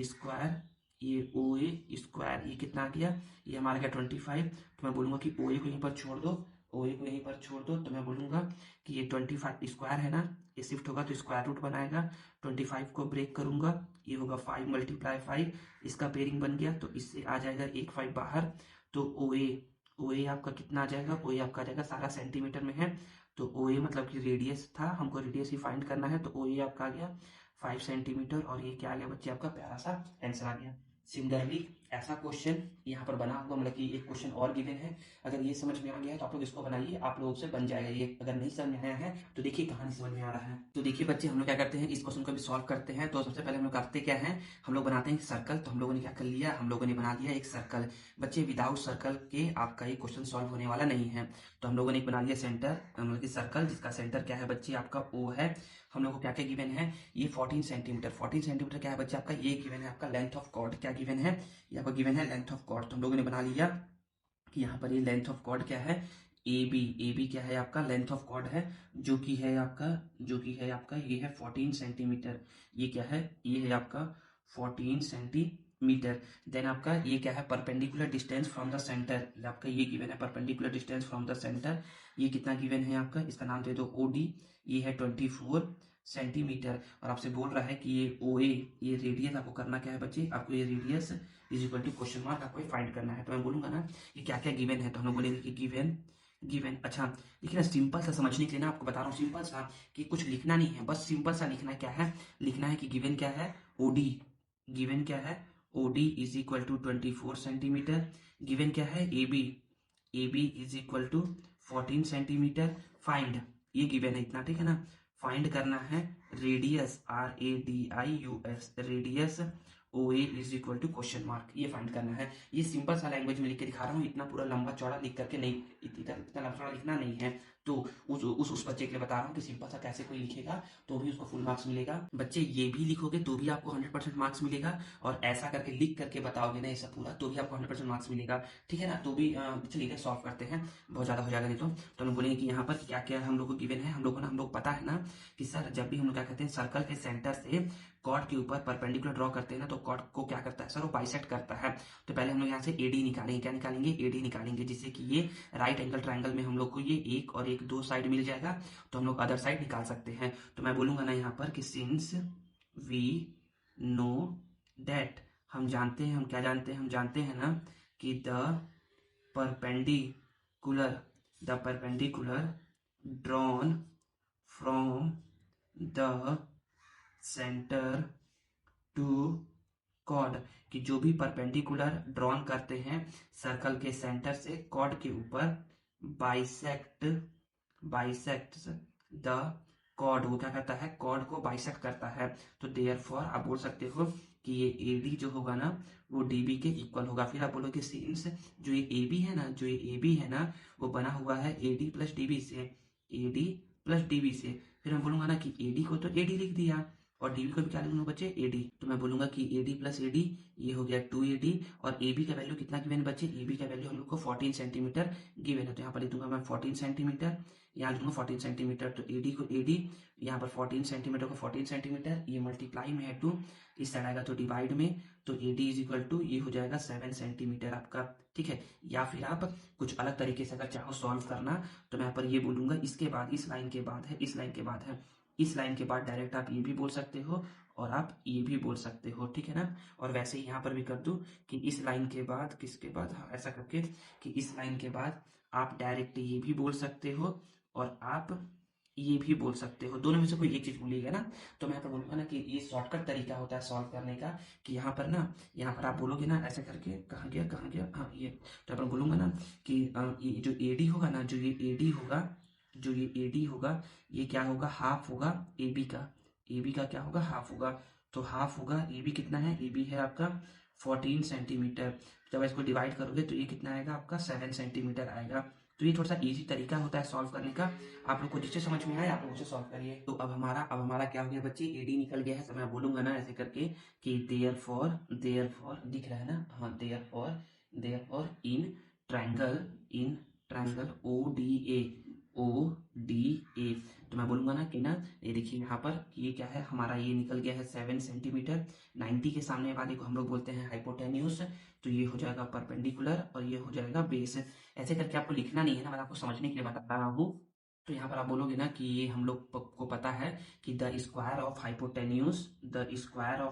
स्क्वायर, ये OA स्क्वायर, ये कितना आ गया, ये हमारा गया 25। तो मैं बोलूंगा कि OA को यहीं पर छोड़ दो, OA को यहीं पर छोड़ दो, तो मैं बोलूंगा कि ये 25 स्क्वायर है ना, ये शिफ्ट होगा तो स्क्वायर रूट बनाएगा, 25 को ब्रेक करूंगा, ये होगा 5 × 5, इसका पेयरिंग बन गया, तो इससे आ जाएगा 1 5 बाहर, तो OA आपका कितना आ जाएगा, OA आपका आ जाएगा, सारा सेंटीमीटर में है, तो OA मतलब कि रेडियस था, हमको रेडियस ही फाइंड करना है, तो OA आपका आ गया 5 सेंटीमीटर, और ये क्या आ गया बच्चे, आपका प्यारा सा आंसर आ गया। सिमिलरली ऐसा क्वेश्चन यहाँ पर बना हुआ, मतलब कि एक क्वेश्चन और गिवन है, अगर ये समझ में आ गया है तो आप लोग इसको बनाइए, आप लोगों से बन जाएगा ये। अगर नहीं समझ में आया है तो देखिए कहानी समझ में आ रहा है। तो देखिए बच्चे, हम लोग क्या करते हैं, इस क्वेश्चन को भी सॉल्व करते हैं। तो सबसे पहले हम लोग करते क्या है, हम लोग बनाते हैं सर्कल। तो हम लोगों ने क्या कर लिया, हम लोगों ने बना लिया एक सर्कल। बच्चे विदाउट सर्कल के आपका ये क्वेश्चन सॉल्व होने वाला नहीं है। तो हम लोगों ने एक बना लिया सेंटर, मतलब कि सर्कल, जिसका सेंटर क्या है बच्चे, आपका O है। हम लोग को क्या क्या गिवन है, ये 14 सेंटीमीटर, 14 सेंटीमीटर क्या है बच्चे, आपका ये गिवन है, आपका लेंथ ऑफ कॉर्ड क्या गिवन है, ये आपका गिवन है लेंथ ऑफ कॉर्ड। तो हम लोगों ने बना लिया कि यहाँ पर ये लेंथ ऑफ कॉर्ड क्या है, AB क्या है आपका, लेंथ ऑफ कॉर्ड है, जो कि है आपका ये है 14 सेंटीमीटर, ये क्या है, ये है आपका 14 सेंटीमीटर। देन आपका ये क्या है, perpendicular distance from the centre, आपका ये गिवन है perpendicular distance from the centre, ये कितना गिवन है आपका, इसका नाम दे दो OD, ये है 24 सेंटीमीटर। और आपसे बोल रहा है कि ये OA, ये रेडियस आपको करना क्या है बच्चे, आपको ये radius is equal to question mark आपको फाइंड करना है। तो मैं बोलूंगा ना कि क्या क्या गिवन है, तो हम लोग बोलेंगे कि गिवन। अच्छा देखिए ना, सिंपल सा समझने के लिए ना आपको बता रहा हूँ, सिंपल सा, कि कुछ लिखना नहीं है, बस सिंपल सा लिखना है, क्या है, लिखना है कि गिवन क्या है, OD, गिवन क्या है, OD is equal to 24 centimetre, given क्या है, AB is equal to 14 centimetre, find, ये गिवन है इतना, ठीक है ना। फाइंड करना है radius, RADIUS, radius OA is equal to question mark, ये फाइंड करना है। ये सिंपल सा लैंग्वेज में लिख के दिखा रहा हूँ, इतना पूरा लंबा चौड़ा लिख करके नहीं, इतना लंबा चौड़ा लिखना नहीं है। तो उस बच्चे के लिए बता रहा हूँ कि सिंपल सा कैसे कोई लिखेगा तो भी उसको फुल मार्क्स मिलेगा। बच्चे ये भी लिखोगे तो भी आपको 100% मार्क्स मिलेगा, और ऐसा करके लिख करके बताओगे ना ऐसा पूरा, तो भी आपको 100% मार्क्स मिलेगा, ठीक है ना। तो भी चलिए सॉल्व करते हैं, बहुत ज्यादा हो जाएगा नहीं तो हम बोलेंगे कि यहाँ पर क्या क्या हम लोग को गिवन है, हम लोग पता है ना कि सर जब भी हम लोग क्या कहते हैं, सर्कल के सेंटर से कॉर्ड के ऊपर परपेंडिकुलर ड्रॉ करते हैं ना, तो कॉर्ड को क्या करता है सर, वो बाइसेक्ट करता है। तो पहले हम लोग यहाँ से AD निकालेंगे, क्या निकालेंगे, AD निकालेंगे, जिससे कि ये राइट एंगल ट्राइंगल में हम लोग को ये एक और एक 2 साइड मिल जाएगा, तो हम लोग अदर साइड निकाल सकते हैं। तो मैं बोलूंगा ना यहाँ पर कि सिंस वी नो दैट, हम जानते हैं, हम क्या जानते हैं, हम जानते हैं ना कि perpendicular drawn from the centre to chord, कि जो भी परपेंडिकुलर ड्रॉन करते हैं सर्कल के सेंटर से कॉर्ड के ऊपर, बाइसेक्ट्स द कॉर्ड, वो क्या करता है, कॉर्ड को बाइसेक्ट करता है। तो देयरफॉर आप बोल सकते हो कि ये AD जो होगा ना वो DB के इक्वल होगा। फिर आप बोलोगे सिंस जो ये AB है ना, वो बना हुआ है AD प्लस DB से, फिर मैं बोलूंगा ना कि AD को तो AD लिख दिया, और DB को भी क्या लिखूंगा बच्चे, AD। तो मैं बोलूंगा कि AD प्लस AD, ये हो गया 2AD, और AB का वैल्यू कितना गिवन बच्चे, AB का वैल्यू हम लोग को 14 सेंटीमीटर गिवन है। तो यहाँ पर लिख दूंगा मैं 14 सेंटीमीटर, यहाँ लिखूंगा 14 सेंटीमीटर, तो AD को AD, यहाँ पर 14 सेंटीमीटर को 14 सेंटीमीटर, ये मल्टीप्लाई में है 2, इस साइड आएगा तो डिवाइड में, तो AD इज इक्वल टू ये हो जाएगा 7 सेंटीमीटर आपका, ठीक है। या फिर आप कुछ अलग तरीके से अगर चाहो सॉल्व करना, तो मैं यहाँ पर ये बोलूंगा, इसके बाद इस लाइन के बाद है, इस लाइन के बाद डायरेक्ट आप ये भी बोल सकते हो और आप ये भी बोल सकते हो, ठीक है ना। और वैसे ही यहाँ पर भी कर दूं कि इस लाइन के बाद, किसके बाद, हाँ ऐसा करके कि इस लाइन के बाद आप डायरेक्ट ये भी बोल सकते हो और आप ये भी बोल सकते हो, दोनों में से कोई एक चीज बोलिएगा ना। तो मैं यहाँ पर बोलूंगा ना कि ये शॉर्टकट तरीका होता है सॉल्व करने का, कि यहाँ पर आप बोलोगे ना ऐसे करके, कहाँ गया, हाँ ये, तो यहाँ पर बोलूंगा ना कि ये जो AD होगा ना, जो ये AD होगा, ये क्या होगा, हाफ होगा AB का क्या होगा, हाफ होगा। तो हाफ होगा, AB कितना है, AB है आपका 14 सेंटीमीटर, जब इसको डिवाइड करोगे तो ये कितना आएगा आपका 7 सेंटीमीटर आएगा। तो ये थोड़ा सा इजी तरीका होता है सॉल्व करने का। आप लोग को जिससे समझ में आए आप लोग उसे सॉल्व करिए। तो अब हमारा क्या हो गया बच्चे, एडी निकल गया है। तो मैं बोलूंगा ना ऐसे करके कि देयरफॉर दिख रहा है ना, हाँ therefore in triangle O D A. तो मैं बोलूंगा ना कि ना ये देखिए यहाँ पर ये क्या है हमारा, ये निकल गया है 7 सेंटीमीटर। 90 के सामने वाले को हम लोग बोलते हैं हाइपोटेन्यूज। तो ये हो जाएगा परपेंडिकुलर और ये हो जाएगा बेस। ऐसे करके आपको लिखना नहीं है ना, मैं आपको समझने के लिए बता रहा हूँ। तो यहाँ पर आप बोलोगे ना कि ये हम लोग को पता है कि the square of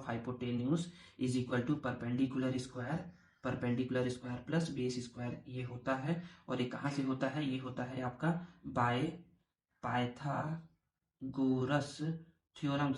hypotenuse is equal to perpendicular square plus base square, ये होता है। और ये कहाँ से होता है, ये होता है आपका बाय पाइथागोरस थ्योरम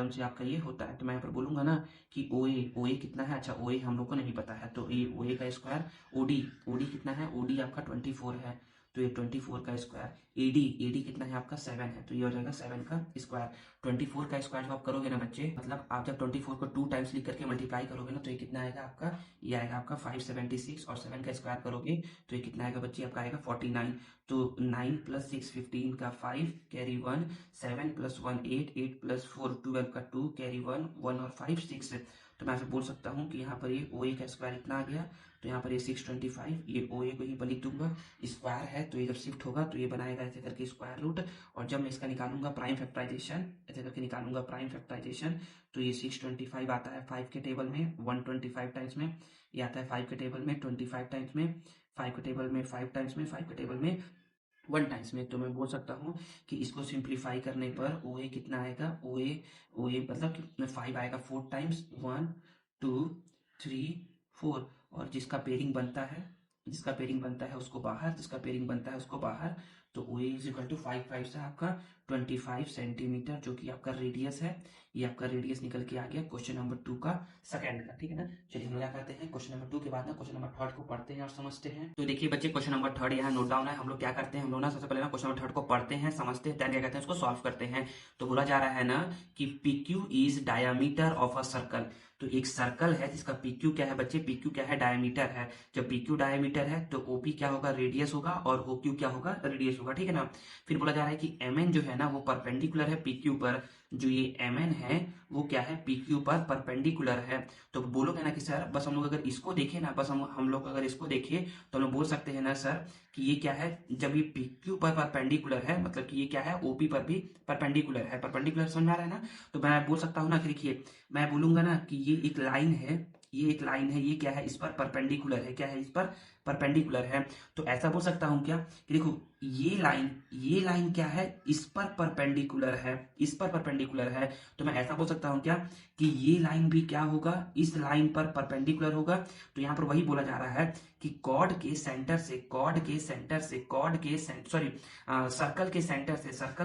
से आपका ये होता है। तो मैं यहाँ पर बोलूंगा ना कि ओ ए कितना है, अच्छा ओ ए हम लोग को नहीं पता है, तो ये ओ ए का स्क्वायर, ओडी कितना है, ओडी आपका 24 है, तो ये 24 का स्क्वायर। एडी कितना है आपका 7 है, तो ये हो जाएगा 7 का स्क्वायर। 24 का स्क्वायर जब आप करोगे ना बच्चे, मतलब आप जब 24 को 2 टाइम्स लिख करके मल्टीप्लाई करोगे ना, तो ये कितना आएगा आपका, ये आएगा आपका 576। और 7 का स्क्वायर करोगे तो ये कितना आएगा बच्चे, आपका आएगा 49। तो 9 प्लस 6 15 का 5 कैरी 1, 7 प्लस 1 8, 8 प्लस 4 12 का 2 कैरी 1 1 और 5 6। तो मैं ऐसे बोल सकता हूँ कि यहाँ पर ये ओ ए का स्क्वायर इतना आ गया, तो यहाँ पर ये 625, ये ओ ए को यहीं पर लिख दूंगा, स्क्वायर है तो ये जब शिफ्ट होगा तो ये बनाएगा ऐसे करके स्क्वायर रूट। और जब मैं इसका निकालूंगा प्राइम फैक्टराइजेशन, ऐसे करके निकालूंगा प्राइम फैक्टराइजेशन, तो ये 625 आता है 5 के टेबल में 125 टाइम्स में, ये आता है 5 के टेबल में 25 टाइम्स में, 5 के टेबल में 5 टाइम्स में, 5 के टेबल में 1 टाइम्स में। तो मैं बोल सकता हूँ कि इसको सिंप्लीफाई करने पर ओ ए कितना आएगा, ओ ए मतलब कि 5 आएगा 4 टाइम्स, 1 2 3 4। और जिसका पेयरिंग बनता है उसको बाहर, जिसका पेयरिंग बनता है उसको बाहर। तो ओ ए इज इक्वल टू 5 से आपका 25 सेंटीमीटर, जो कि आपका रेडियस है। ये आपका रेडियस निकल के आ गया क्वेश्चन नंबर 2 का सेकंड का, ठीक है ना। चलिए हम लोग क्या करते हैं, क्वेश्चन नंबर 2 के बाद ना क्वेश्चन नंबर 3 को पढ़ते हैं और समझते हैं। तो देखिए बच्चे क्वेश्चन नंबर 3 यहाँ नोट डाउन है। हम लोग क्या करते हैं, हम लोग ना सबसे पहले ना क्वेश्चन नंबर 3 को पढ़ते हैं, समझते हैं, देन क्या करते हैं उसको सॉल्व करते हैं। तो बोला जा रहा है ना कि PQ is diameter of a circle. तो एक सर्कल है जिसका PQ क्या है बच्चे, PQ क्या है, डायमीटर है। जब PQ डायमीटर है तो OP क्या होगा, रेडियस होगा, और OQ क्या होगा, रेडियस होगा, ठीक है ना। फिर बोला जा रहा है कि MN जो है ना वो परपेंडिकुलर है PQ पर। जो ये MN है वो क्या है, PQ पर परपेंडिकुलर है। तो बोलोगे ना कि सर बस हम लोग अगर इसको देखें ना, बस हम लोग अगर इसको देखें तो हम लोग बोल सकते हैं ना सर कि ये क्या है, जब ये PQ पर परपेंडिकुलर है मतलब कि ये क्या है, OP पर भी परपेंडिकुलर है। परपेंडिकुलर समझ में आ रहा है ना। तो मैं बोल सकता हूँ ना कि देखिए मैं बोलूंगा ना कि ये एक लाइन है, ये क्या है, इस पर परपेंडिकुलर है, क्या है, इस पर परपेंडिकुलर है। तो ऐसा बोल सकता हूं क्या कि देखो ये लाइन क्या है, इस पर परपेंडिकुलर है, इस पर परपेंडिकुलर है। तो मैं ऐसा बोल सकता हूं क्या कि ये लाइन भी क्या होगा, इस लाइन पर परपेंडिकुलर होगा। तो यहाँ पर वही बोला जा रहा है कि सर्कल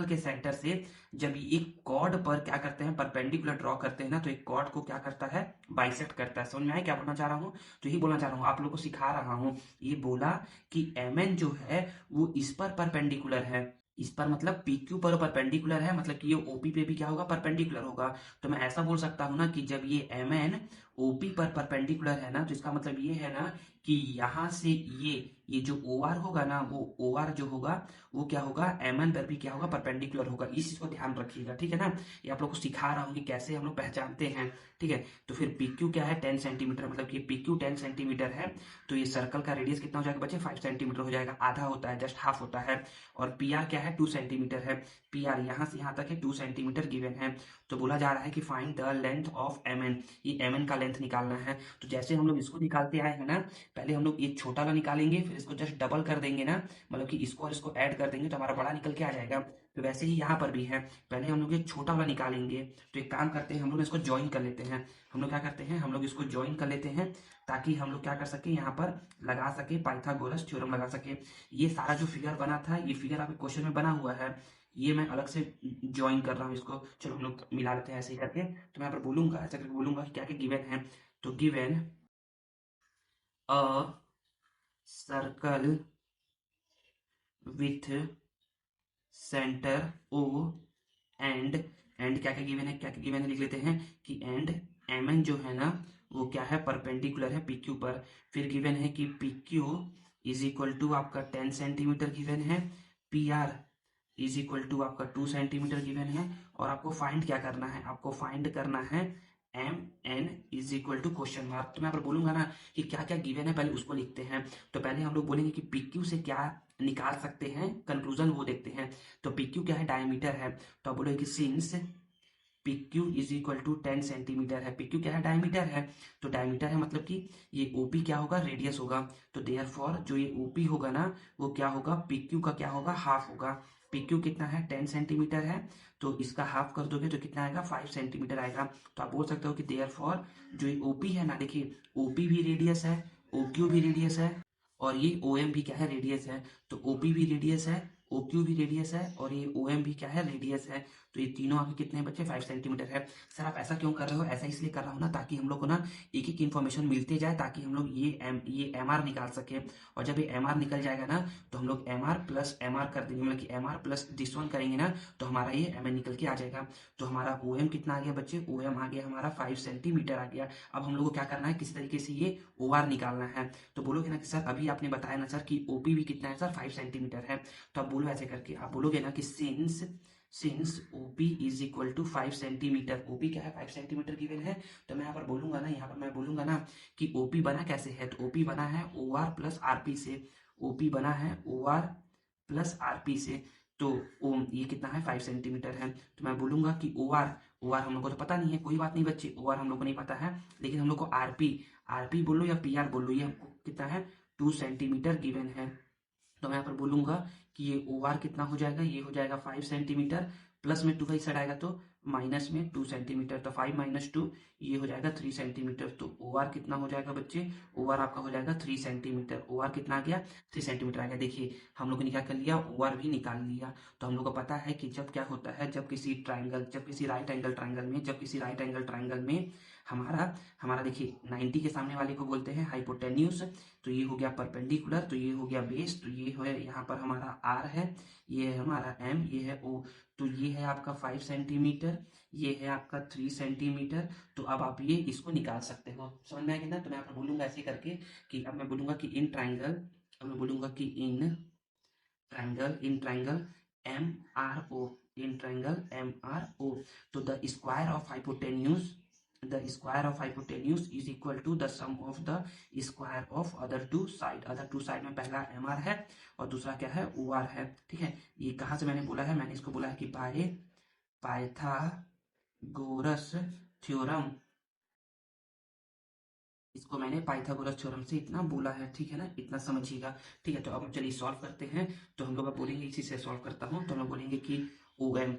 के सेंटर से जब ये एक कॉर्ड पर क्या करते हैं, परपेंडिकुलर ड्रॉ करते हैं ना, तो एक कॉर्ड को क्या करता है, बाइसेक्ट करता है। समझ में आया क्या बोलना चाह रहा हूँ, तो यही बोलना चाह रहा हूँ, आप लोग को सिखा रहा हूँ। ये बोला कि MN जो है वो इस पर परपेंडिकुलर है, इस पर मतलब PQ पर परपेंडिकुलर है, मतलब कि ये OP पे भी क्या होगा, परपेंडिकुलर होगा। तो मैं ऐसा बोल सकता हूँ ना कि जब ये MN OP पर परपेंडिकुलर है ना, तो इसका मतलब ये है ना कि यहाँ से ये जो OR होगा ना, वो OR जो होगा वो क्या होगा, MN पर भी क्या होगा, परपेंडिकुलर होगा। इस चीज को ध्यान रखिएगा, ठीक है ना। ये आप लोग को सिखा रहा हूँ कि कैसे हम लोग पहचानते हैं, ठीक है। तो फिर PQ क्या है, 10 सेंटीमीटर, मतलब कि PQ 10 सेंटीमीटर है। तो ये सर्कल का रेडियस कितना हो जाएगा बच्चे, 5 सेंटीमीटर हो जाएगा, आधा होता है, जस्ट हाफ होता है। और PR क्या है, 2 सेंटीमीटर है। PR यहाँ से यहाँ तक है 2 सेंटीमीटर गिवन है। तो बोला जा रहा है कि find the length of MN, ये MN का लेंथ निकालना है। तो जैसे हम लोग इसको निकालते आए हैं ना, पहले हम लोग एक छोटा वाला निकालेंगे, फिर इसको जस्ट डबल कर देंगे ना, मतलब कि इसको और इसको ऐड कर देंगे तो हमारा बड़ा निकल के आ जाएगा। तो वैसे ही यहाँ पर भी है, पहले हम लोग एक छोटा वाला निकालेंगे। तो एक काम करते हैं, हम लोग इसको ज्वाइन कर लेते हैं। हम लोग क्या करते हैं, हम लोग इसको ज्वाइन कर लेते हैं, ताकि हम लोग क्या कर सके, यहाँ पर लगा सके पाइथागोरस थ्योरम लगा सके। ये सारा जो फिगर बना था, ये फिगर आपके क्वेश्चन में बना हुआ है, ये मैं अलग से ज्वाइन कर रहा हूँ इसको। चलो हम लोग मिला लेते हैं ऐसे ही करके। तो मैं यहाँ पर बोलूंगा, ऐसा करके बोलूंगा कि क्या क्या गिवन है। तो given a circle with centre O and क्या क्या गिवन है, क्या क्या गिवन है लिख लेते हैं कि एंड MN जो है ना वो क्या है, परपेंडिकुलर है PQ पर। फिर गिवन है कि PQ इज इक्वल टू आपका 10 सेंटीमीटर गिवन है, P R is equal to आपका 2 सेंटीमीटर गिवन है, और आपको फाइंड क्या करना है, आपको फाइंड करना है M N is equal to question mark. तो मैं यहाँ पर बोलूंगा ना कि क्या क्या गिवन है, पहले उसको लिखते हैं। तो पहले हम लोग बोलेंगे कि पीक्यू से क्या निकाल सकते हैं कंक्लूजन, वो देखते हैं। तो पीक्यू क्या है, डायमीटर है। तो आप बोलोगे कि since PQ is equal to 10 centimetre है, PQ क्या है, डायमीटर है। तो डायमीटर है मतलब कि ये OP क्या होगा, रेडियस होगा। तो देयरफॉर जो ये OP होगा ना, वो क्या होगा, PQ का क्या होगा, हाफ होगा। PQ कितना है, 10 सेंटीमीटर है, तो इसका हाफ कर दोगे तो कितना आएगा, 5 सेंटीमीटर आएगा। तो आप बोल सकते हो कि देयरफॉर जो ये OP है ना, देखिए OP भी रेडियस है, OQ भी रेडियस है, और ये OM भी क्या है, रेडियस है। तो OP भी रेडियस है, OQ भी रेडियस है, और ये OM भी क्या है, रेडियस है। तो ये तीनों आपके कितने बच्चे, 5 सेंटीमीटर है। सर आप ऐसा क्यों कर रहे हो, ऐसा इसलिए कर रहा हूँ ना ताकि हम लोग को ना एक एक इन्फॉर्मेशन मिलते जाए, ताकि हम लोग ये MR निकाल सके। और जब ये MR निकल जाएगा ना, तो हम लोग MR प्लस MR कर देंगे, मतलब कि MR प्लस दिस वन करेंगे ना, तो हमारा ये MN निकल के आ जाएगा। तो हमारा OM कितना आ गया बच्चे, OM आ गया हमारा 5 सेंटीमीटर आ गया। अब हम लोग को क्या करना है, किस तरीके से ये OR निकालना है। तो बोलोगे ना कि सर अभी आपने बताया ना सर कि OP भी कितना है सर, 5 सेंटीमीटर है। तो आप बोलो ऐसे करके, आप बोलोगे ना कि since OP is equal to 5 centimetre, OP क्या है, 5 सेंटीमीटर गिवन है। तो मैं यहाँ पर बोलूंगा ना, यहाँ पर मैं बोलूंगा ना कि OP बना कैसे है, तो OP बना है OR प्लस RP से। OP बना है OR प्लस RP से। तो ये कितना है, 5 सेंटीमीटर है। तो मैं बोलूंगा कि OR हम लोग को तो पता नहीं है, कोई बात नहीं बच्चे, OR हम लोग को नहीं पता है, लेकिन हम लोग को RP बोलो या PR बोलो, ये हमको कितना है, 2 सेंटीमीटर गिवन है। तो मैं यहाँ पर बोलूंगा कि ये OR कितना हो जाएगा, ये हो जाएगा 5 सेंटीमीटर, प्लस में 2 का साइड आएगा तो माइनस में 2 सेंटीमीटर, तो 5 माइनस 2 ये हो जाएगा 3 सेंटीमीटर। तो OR कितना हो जाएगा बच्चे, OR आपका हो जाएगा 3 सेंटीमीटर। OR कितना आ गया, 3 सेंटीमीटर आ गया। देखिए हम लोग ने क्या कर लिया, OR भी निकाल लिया। तो हम लोग को पता है कि जब क्या होता है, जब किसी ट्राइंगल, जब किसी राइट एंगल ट्राइंगल में, जब किसी राइट एंगल ट्राइंगल में हमारा हमारा देखिए 90 के सामने वाले को बोलते हैं हाइपोटेन्यूस। तो ये हो गया परपेंडिकुलर, तो ये हो गया बेस, तो ये है यहाँ पर हमारा R है, ये है हमारा M, ये है O। तो ये है आपका 5 सेंटीमीटर, ये है आपका 3 सेंटीमीटर। तो अब आप ये इसको निकाल सकते हो, समझ में आएगा ना। तो मैं यहाँ पर बोलूंगा ऐसे करके कि अब मैं बोलूंगा कि इन ट्राइंगल, अब मैं बोलूंगा कि in triangle MRO, in triangle MRO। तो the square of hypotenuse is equal to the sum of the square of other two side में पहला MR है और दूसरा क्या है, OR है। ठीक है, ये कहाँ से मैंने बोला है, मैंने इसको बोला है कि पाइथागोरस थ्योरम, इसको मैंने पाइथागोरस थ्योरम से इतना बोला है, ठीक है ना, इतना समझिएगा। ठीक है, तो अब चलिए सॉल्व करते हैं। तो हम लोग अब बोलेंगे, इसी से सॉल्व करता हूँ। तो हम लोग बोलेंगे कि OM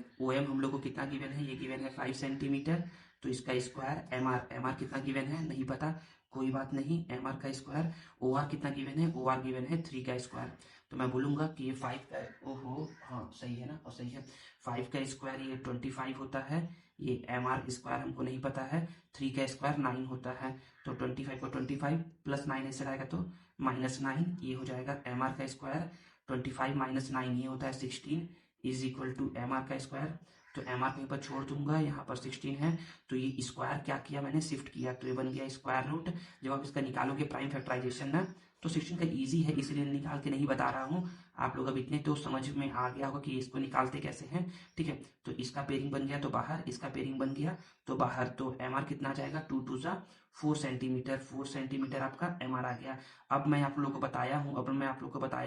हम लोग को कितना गिवन है, ये गिवन है 5 सेंटीमीटर। तो इसका स्क्वायर MR कितना गिवन है, नहीं पता, कोई बात नहीं, MR का स्क्वायर। OR कितना गिवन है, OR गिवन है 3 का स्क्वायर। तो मैं बोलूंगा कि ये 5 का, ओहो हाँ सही है ना, और सही है, 5 का स्क्वायर ये 25 होता है, ये MR स्क्वायर हमको नहीं पता है, 3 का स्क्वायर 9 होता है। तो 25 को 25 प्लस 9 ऐसे आएगा तो -9, ये हो जाएगा MR का स्क्वायर। 25 माइनस 9 ये होता है 16 इज इक्वल टू MR का स्क्वायर। तो MR कहीं पर छोड़ दूंगा, यहाँ पर 16 है, तो ये स्क्वायर क्या किया मैंने, शिफ्ट किया, तो ये बन गया स्क्वायर रूट। जब आप इसका निकालोगे प्राइम फैक्टराइजेशन ना, तो 16 का इजी है, इसलिए निकाल के नहीं बता रहा हूँ। आप लोग अब इतने तो समझ में आ गया होगा कि इसको निकालते कैसे हैं। ठीक है, तो इसका पेयरिंग बन गया तो बाहर, इसका पेयरिंग बन गया तो बाहर। तो MR कितना आ जाएगा, 2 2 जा 4 सेंटीमीटर, 4 सेंटीमीटर आपका MR आ गया। अब मैं आप लोगों को बताया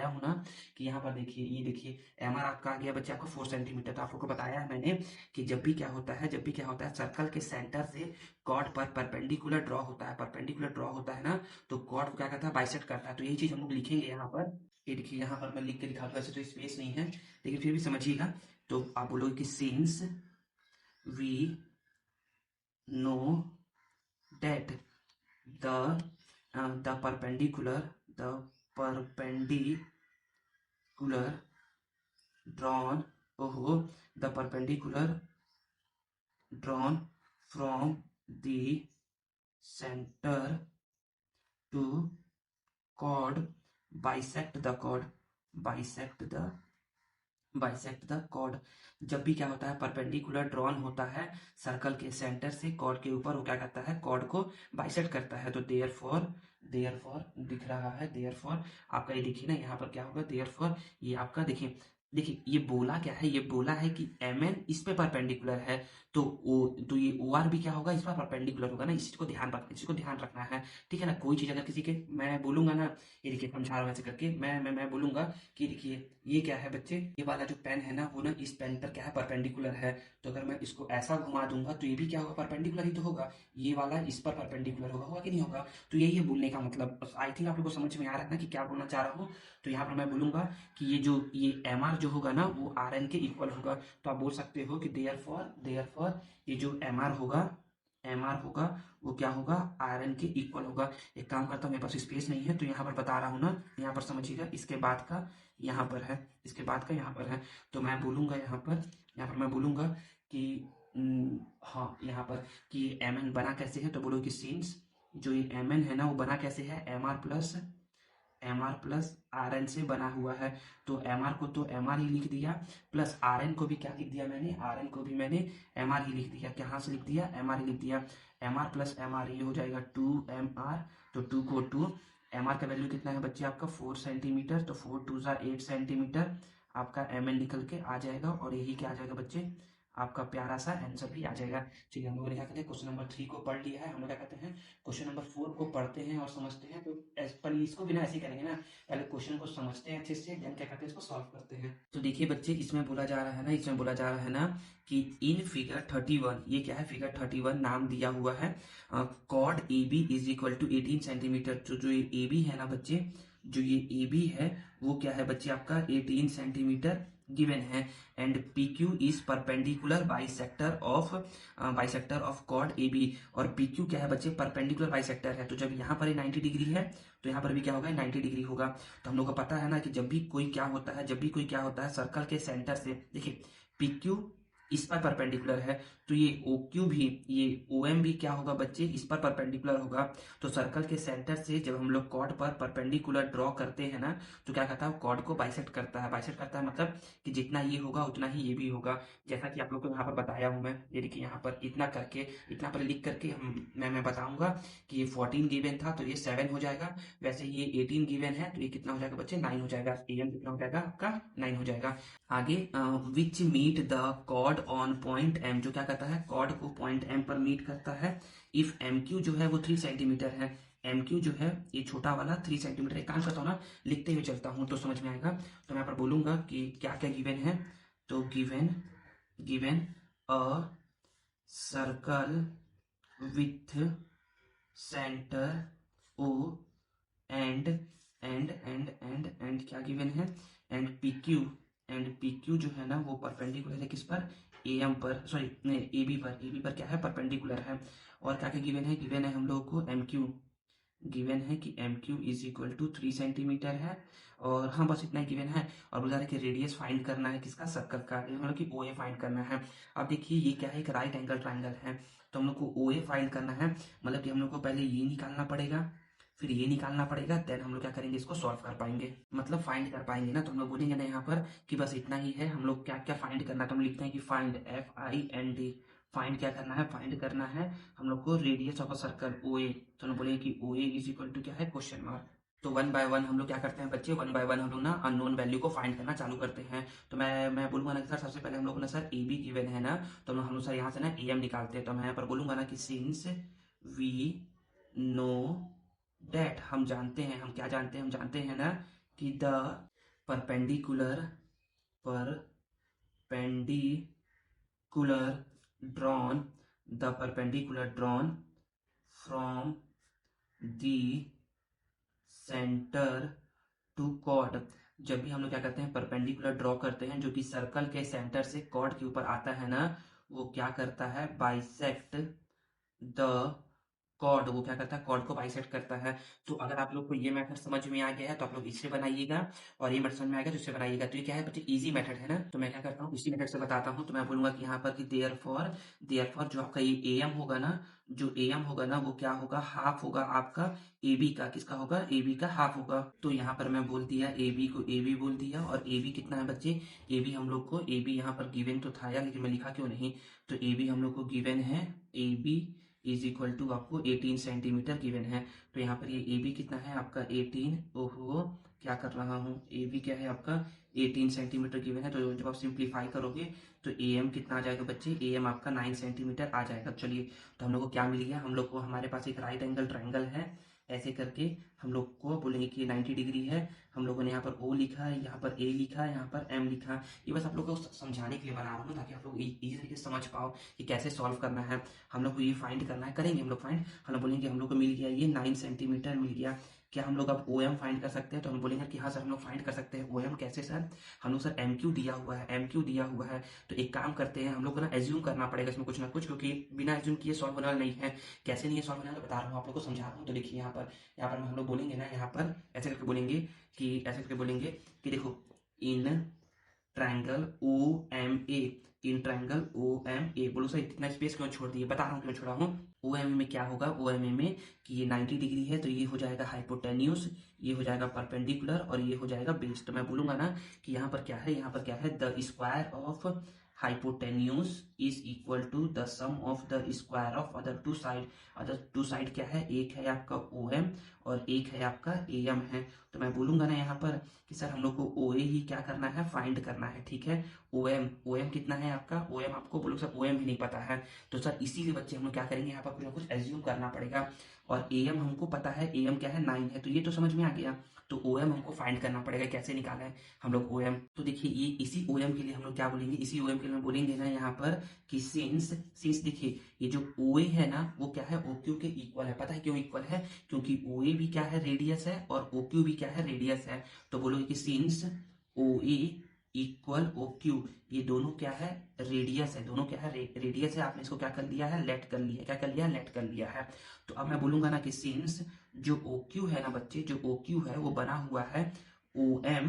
हूँ, ना कि यहाँ पर देखिए, ये देखिए MR आपका आ गया बच्चे आपको 4 सेंटीमीटर। तो आप लोगों को बताया है मैंने कि जब भी क्या होता है, सर्कल के सेंटर से कॉर्ड पर परपेंडिकुलर ड्रॉ होता है ना, तो कॉर्ड को क्या करता है, बाइसेक्ट करता है। तो यही चीज हम लोग लिखेंगे यहाँ पर। ये देखिए यहाँ पर मैं लिख के दिखा दूँ, वैसे तो स्पेस नहीं है, लेकिन फिर भी समझिएगा। तो आप बोलोगे कि since we know that the perpendicular drawn the perpendicular drawn from the center to chord bisect the bisect the chord. जब भी क्या होता है परपेंडिकुलर ड्रॉन होता है सर्कल के सेंटर से कॉर्ड के ऊपर, वो क्या करता है कॉर्ड को बाइसेक्ट करता है। तो देयरफॉर दिख रहा है, देयरफॉर आपका ये देखिए ना यहाँ पर क्या होगा, देयरफॉर ये आपका देखिए देखिए ये बोला क्या है, ये बोला है कि एम एन इस पे परपेंडिकुलर है, तो ये ओ आर भी क्या होगा, इस पर परपेंडिकुलर होगा ना। इस चीज को ध्यान रखना, इसी को ध्यान रखना है, ठीक है ना। कोई चीज अगर किसी के मैं बोलूंगा ना, ये देखिए समझा रहा हूं ऐसे करके, मैं बोलूंगा कि देखिए ये क्या है बच्चे, ये वाला जो पेन है ना वो ना इस पेन पर क्या है परपेंडिकुलर है। तो अगर मैं इसको ऐसा घुमा दूंगा तो ये भी क्या होगा, परपेंडिकुलर ही तो होगा। ये वाला इस पर परपेंडिकुलर होगा कि नहीं होगा। तो यही है बोलने का मतलब। आई थिंक आप लोगों को समझ में आ रहा है ना कि क्या बोलना चाह रहा हूँ। तो यहाँ पर मैं बोलूंगा कि ये एम आर जो होगा ना वो आर एन के इक्वल होगा। तो आप बोल सकते हो कि देयर फॉर ये जो एम आर होगा वो क्या होगा, आर एन के इक्वल होगा। एक काम करता हूँ, मेरे पास स्पेस नहीं है तो यहाँ पर बता रहा हूँ ना, यहाँ पर समझिएगा, इसके बाद का यहाँ पर है, इसके बाद का यहाँ पर है। तो मैं बोलूंगा यहाँ पर मैं बोलूंगा कि हाँ यहाँ पर कि एम एन बना कैसे है, तो बोलो कि सिंस जो ये एम एन है ना वो बना कैसे है, M R plus R N से बना हुआ है। तो एम आर को तो एम आर ही लिख दिया, प्लस आर एन को भी क्या लिख दिया मैंने, आर एन को भी मैंने एम आर ही लिख दिया। कहाँ से लिख दिया, एम आर ही लिख दिया। M R plus M R ये हो जाएगा 2 mr। तो 2 को 2, एम आर का वैल्यू कितना है बच्चे आपका 4 सेंटीमीटर, तो 4 2 8 सेंटीमीटर आपका एम एन निकल के आ जाएगा। और यही क्या आ जाएगा बच्चे, आपका प्यारा सा आंसर भी आ जाएगा। ठीक है, हम लोगों ने क्या कहते हैं क्वेश्चन नंबर 3 को पढ़ लिया है। हम लोग क्या कहते हैं क्वेश्चन नंबर 4 को पढ़ते हैं और समझते हैं। तो पर इसको भी ना ऐसे ही करेंगे ना, पहले क्वेश्चन को समझते हैं अच्छे से, देन क्या करते हैं इसको सॉल्व करते हैं। तो देखिए बच्चे इसमें बोला जा रहा है ना, इसमें बोला जा रहा है ना कि इन फिगर 31, ये क्या है फिगर 31 नाम दिया हुआ है, chord A B is equal to 18 centimetre. जो ये ए बी है ना बच्चे, जो ये ए बी है वो क्या है बच्चे आपका 18 सेंटीमीटर गिवन है। And P Q is perpendicular bisector of chord A B. और पी क्यू क्या है बच्चे, परपेंडिकुलर बाइसेक्टर है। तो जब यहाँ पर 90 डिग्री है तो यहाँ पर भी क्या होगा, 90 डिग्री होगा। तो हम लोग को पता है ना कि जब भी कोई क्या होता है सर्कल के सेंटर से, देखिए पी क्यू इस पर परपेंडिकुलर है, तो ये ओ क्यू भी, ये ओ एम भी क्या होगा बच्चे, इस पर परपेंडिकुलर होगा। तो सर्कल के सेंटर से जब हम लोग कॉर्ड पर परपेंडिकुलर ड्रॉ करते हैं ना, तो क्या करता है कॉर्ड को बाइसेक्ट करता है। बाइसेक्ट करता है मतलब कि जितना ये होगा उतना ही ये भी होगा। जैसा कि आप लोग को यहाँ पर बताया हूँ मैं, ये देखिए यहाँ पर इतना करके, इतना पर लिख करके मैं बताऊंगा कि ये 14 गिवन था तो ये 7 हो जाएगा। वैसे ये 18 गिवन है तो ये कितना हो जाएगा बच्चे, 9 हो जाएगा। एम कितना हो जाएगा आपका, 9 हो जाएगा। आगे which meet the chord on point M, जो क्या करता है कॉर्ड को पॉइंट एम पर मीट करता है। इफ एम क्यू जो है वो 3 सेंटीमीटर है, एम क्यू जो है ये छोटा वाला 3 सेंटीमीटर। एक काम करता हूँ ना, लिखते हुए चलता हूँ तो समझ में आएगा। तो मैं यहाँ पर बोलूंगा कि क्या क्या गिवन है। तो given a circle with centre O and क्या गिवन है, एंड पी क्यू जो है ना वो परपेंडिकुलर है किस पर, ए एम पर, सॉरी ए बी पर, ए बी पर क्या है परपेंडिकुलर है। और क्या क्या गिवन है हम लोगों को, एम क्यू गिवन है कि M Q is equal to 3 centimetre है। और हाँ बस इतना ही गिवन है। और बोला है कि रेडियस फाइंड करना है किसका, सर्कल का, मतलब कि ओ ए फाइंड करना है। अब देखिए ये क्या है, एक राइट एंगल ट्राइंगल है, तो हम लोग को ओ ए फाइंड करना है। मतलब कि हम लोग को पहले ये निकालना पड़ेगा, फिर ये निकालना पड़ेगा, देन हम लोग क्या करेंगे इसको सॉल्व कर पाएंगे, मतलब फाइंड कर पाएंगे ना। तो हम लोग बोलेंगे ना यहाँ पर कि बस इतना ही है, हम लोग क्या क्या फाइंड करना है। तो हम लिखते हैं कि फाइंड FIND, फाइंड क्या करना है, फाइंड करना है हम लोग को radius of a circle OA। तो हम बोलेंगे कि OA इज इक्वल टू क्या है, क्वेश्चन मार्क। तो वन बाय वन हम लोग क्या करते हैं बच्चे, वन बाय वन हम लोग ना अननोन वैल्यू को फाइंड करना चालू करते हैं। तो मैं बोलूंगा ना कि सर सबसे पहले हम लोग ना सर ए बी गिवन है ना, तो हम लोग सर यहाँ से ना ए एम निकालते हैं। तो मैं यहाँ पर बोलूंगा ना कि सिंस वी नो डेट, हम जानते हैं, हम क्या जानते हैं, हम जानते हैं ना कि the perpendicular perpendicular drawn the perpendicular drawn from the centre to chord. जब भी हम लोग क्या करते हैं परपेंडिकुलर ड्रॉ करते हैं जो कि सर्कल के सेंटर से कॉर्ड के ऊपर आता है ना, वो क्या करता है बाइसेक्ट द कॉर्ड, वो क्या करता है, कॉर्ड को बाइसेक्ट करता है। तो अगर आप लोग को ये मेथड समझ में आ गया है तो आप लोग इससे बनाइएगा, और ये मेथड समझ में आ गया तो इससे बनाइएगा। तो ये क्या है बच्चे, इजी मेथड है ना। तो मैं क्या करता हूँ, इसी मेथड से बताता हूँ। तो मैं बोलूंगा कि यहाँ पर कि देयरफॉर जो आपका ये एम होगा ना, जो एम होगा ना वो क्या होगा, हाफ होगा आपका ए बी का। किसका होगा, ए बी का हाफ होगा। तो यहाँ पर मैं बोल दिया ए बी को ए बी बोल दिया, और ए बी कितना है बच्चे, ए बी हम लोग को, ए बी यहाँ पर गिवन तो था यार, लेकिन मैं लिखा क्यों नहीं। तो ए बी हम लोग को गिवन है, A B is equal to आपको 18 सेंटीमीटर गिवन है। तो यहाँ पर ये ए बी कितना है आपका 18, ओहो क्या कर रहा हूँ, ए बी क्या है आपका 18 सेंटीमीटर गिवन है। तो जब आप सिंप्लीफाई करोगे तो ए एम कितना आ जाएगा बच्चे, ए एम आपका 9 सेंटीमीटर आ जाएगा। चलिए, तो हम लोग को क्या मिल गया, हम लोग को हमारे पास एक राइट एंगल ट्रायंगल है, ऐसे करके हम लोग को बोलेंगे कि 90 डिग्री है। हम लोगों ने यहाँ पर ओ लिखा है, यहाँ पर ए लिखा है, यहाँ पर एम लिखा है। ये बस आप लोग को समझाने के लिए बना रहा हूँ ताकि आप लोग इजी तरीके से समझ पाओ कि कैसे सॉल्व करना है। हम लोग को ये फाइंड करना है, करेंगे हम लोग फाइंड। हम लोग बोलेंगे हम लोग को मिल गया ये 9 सेंटीमीटर मिल गया। क्या हम लोग अब ओ एम फाइंड कर सकते हैं, तो हम बोलेंगे कि हाँ सर हम लोग फाइंड कर सकते हैं। ओ एम कैसे सर, हम लोग सर एम क्यू दिया हुआ है, एम क्यू दिया हुआ है। तो एक काम करते हैं, हम लोग को ना एज्यूम करना पड़ेगा इसमें कुछ ना कुछ, क्योंकि बिना एज्यूम किए सॉल्व होने वाला नहीं है। कैसे नहीं है सॉल्व होने वाला, बता रहा हूँ आप लोग को, समझा रहा हूँ। तो देखिए यहाँ पर हम लोग बोलेंगे ना, यहाँ पर ऐसे करके बोलेंगे कि, ऐसे करके बोलेंगे कि देखो, in triangle O M A, in triangle O M A. बोलो सर इतना स्पेस क्यों छोड़ दिए, बता रहा हूँ क्यों छोड़ा हूँ। ओ एम ए में क्या होगा, ओ एम ए में कि ये 90 डिग्री है तो ये हो जाएगा हाइपोटेन्यूस, ये हो जाएगा परपेंडिकुलर, और ये हो जाएगा बेस। तो मैं बोलूंगा ना कि यहाँ पर क्या है, यहाँ पर क्या है, the square of hypotenuse is equal to the sum of the square of other two side. Other two side क्या है, एक है आपका ओ एम और एक है आपका ए एम है। तो मैं बोलूंगा ना यहाँ पर कि सर हम लोग को ओ ए ही क्या करना है, फाइंड करना है, ठीक है। ओ एम कितना है आपका, ओ एम आपको बोलो सर ओ एम भी नहीं पता है। तो सर इसीलिए बच्चे हम लोग क्या करेंगे, यहाँ पर कुछ ना कुछ एज्यूम करना पड़ेगा। और ए एम हमको पता है, ए एम क्या है 9 है, तो ये तो समझ में आ गया। तो ओ एम हमको फाइंड करना पड़ेगा, कैसे निकाला है हम लोग ओ एम। तो देखिए ये इसी ओ एम के लिए हम लोग क्या बोलेंगे, इसी ओ एम के लिए बोलेंगे ना यहाँ पर कि सिंस देखिए ये जो ओ ए है ना वो क्या है, ओ क्यू के इक्वल है। पता है क्यों इक्वल है, क्योंकि ओ ए भी क्या है, रेडियस है, और ओ क्यू भी क्या है, रेडियस है। तो बोलोगे कि सिंस ओ ए इक्वल ओ क्यू, ये दोनों क्या है, रेडियस है, दोनों क्या है, रेडियस है। आपने इसको क्या कर लिया है, लेट कर लिया, क्या कर लिया है, लेट कर लिया है। तो अब मैं बोलूंगा ना कि सिंस जो ओ क्यू है ना बच्चे, जो ओ क्यू है वो बना हुआ है O M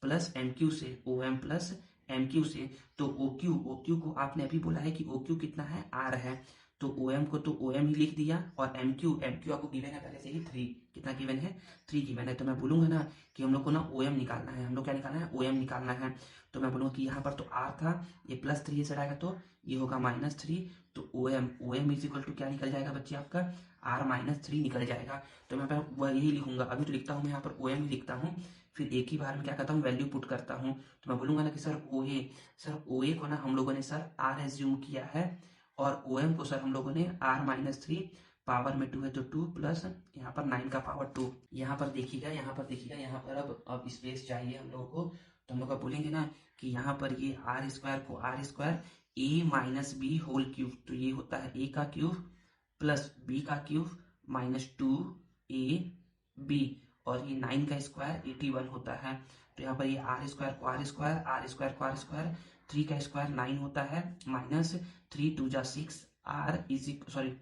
plus M Q से, O M plus M Q से। तो ओ क्यू को आपने अभी बोला है कि ओ क्यू कितना है, आर है। तो ओ एम को तो ओ एम ही लिख दिया, और एम क्यू आपको गिवन है पहले से ही 3, कितना गिवन है, 3 गिवन है। तो मैं बोलूंगा ना कि हम लोग को ना ओ एम निकालना है, हम लोग क्या निकालना है, ओ एम निकालना है। तो मैं बोलूंगा कि यहाँ पर तो आर था, ये +3 से आएगा तो ये होगा -3। तो O M is equal to क्या निकल जाएगा बच्चे आपका, R-3 निकल जाएगा। तो मैं वह यही लिखूंगा, अभी तो लिखता हूँ मैं यहाँ पर ओ एम ही लिखता हूँ, फिर एक ही बार में क्या करता हूँ, वैल्यू पुट करता हूँ। तो मैं बोलूंगा ना कि सर ओ ए को ना हम लोगों ने सर आर एज्यूम किया है, और ओ एम को सर हम लोगों ने R-3, पावर में 2 है तो 2 प्लस यहाँ पर 9 का पावर 2। यहाँ पर देखिएगा, यहाँ पर देखिएगा, यहाँ पर अब स्पेस चाहिए हम लोगों को। तो हम लोग बोलेंगे ना कि यहाँ पर ये आर स्क्वायर को R square A minus B whole cube, तो ये होता है ए का क्यूब प्लस बी का क्यूब -2ab, और ये 9 का स्क्वायर 81 होता है। तो यहाँ पर ये आर स्क्वायर को आर स्क्वायर, आर स्क्वायर को आर स्क्वायर, 3 का स्क्वायर 9 होता है, -3 2 जा 6, आर इज सॉरी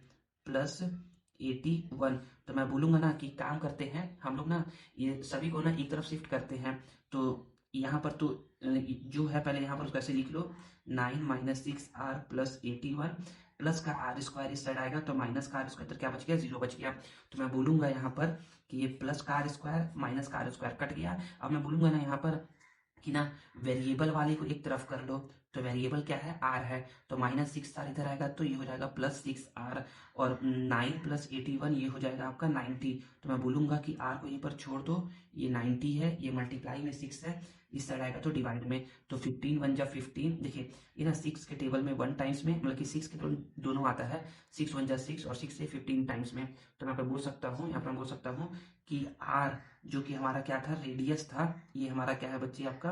+81। तो मैं बोलूंगा ना कि काम करते हैं हम लोग ना, ये सभी को ना एक तरफ शिफ्ट करते हैं। तो यहाँ पर तो जो है पहले यहाँ पर उसको ऐसे लिख लो, 9 - 6r + 81, प्लस का आर स्क्वायर इस साइड आएगा तो माइनस का आर स्क्वायर, तो क्या बच गया, 0 बच गया। तो मैं बोलूंगा यहाँ पर कि ये प्लस का आर स्क्वायर माइनस का आर स्क्वायर कट गया। अब मैं बोलूंगा ना यहाँ पर कि ना वेरिएबल वाले को एक तरफ कर लो, तो वेरिएबल क्या है, आर है। तो -6r इधर आएगा तो ये हो जाएगा +6r, और 9 + 81 ये हो जाएगा आपका 90। तो मैं बोलूंगा कि आर को यहीं पर छोड़ दो, ये 90 है, ये मल्टीप्लाई में 6 है, इस साइड आएगा तो डिवाइड में। तो 15 1 जा 15, देखिए ये ना 6 के टेबल में 1 टाइम्स में, मतलब कि 6 के दोनों आता है, 6 1 जा 6 और 6 से 15 टाइम्स में। तो मैं बोल सकता हूँ, यहाँ पर बोल सकता हूँ कि आर जो कि हमारा क्या था, रेडियस था, ये हमारा क्या है बच्चे आपका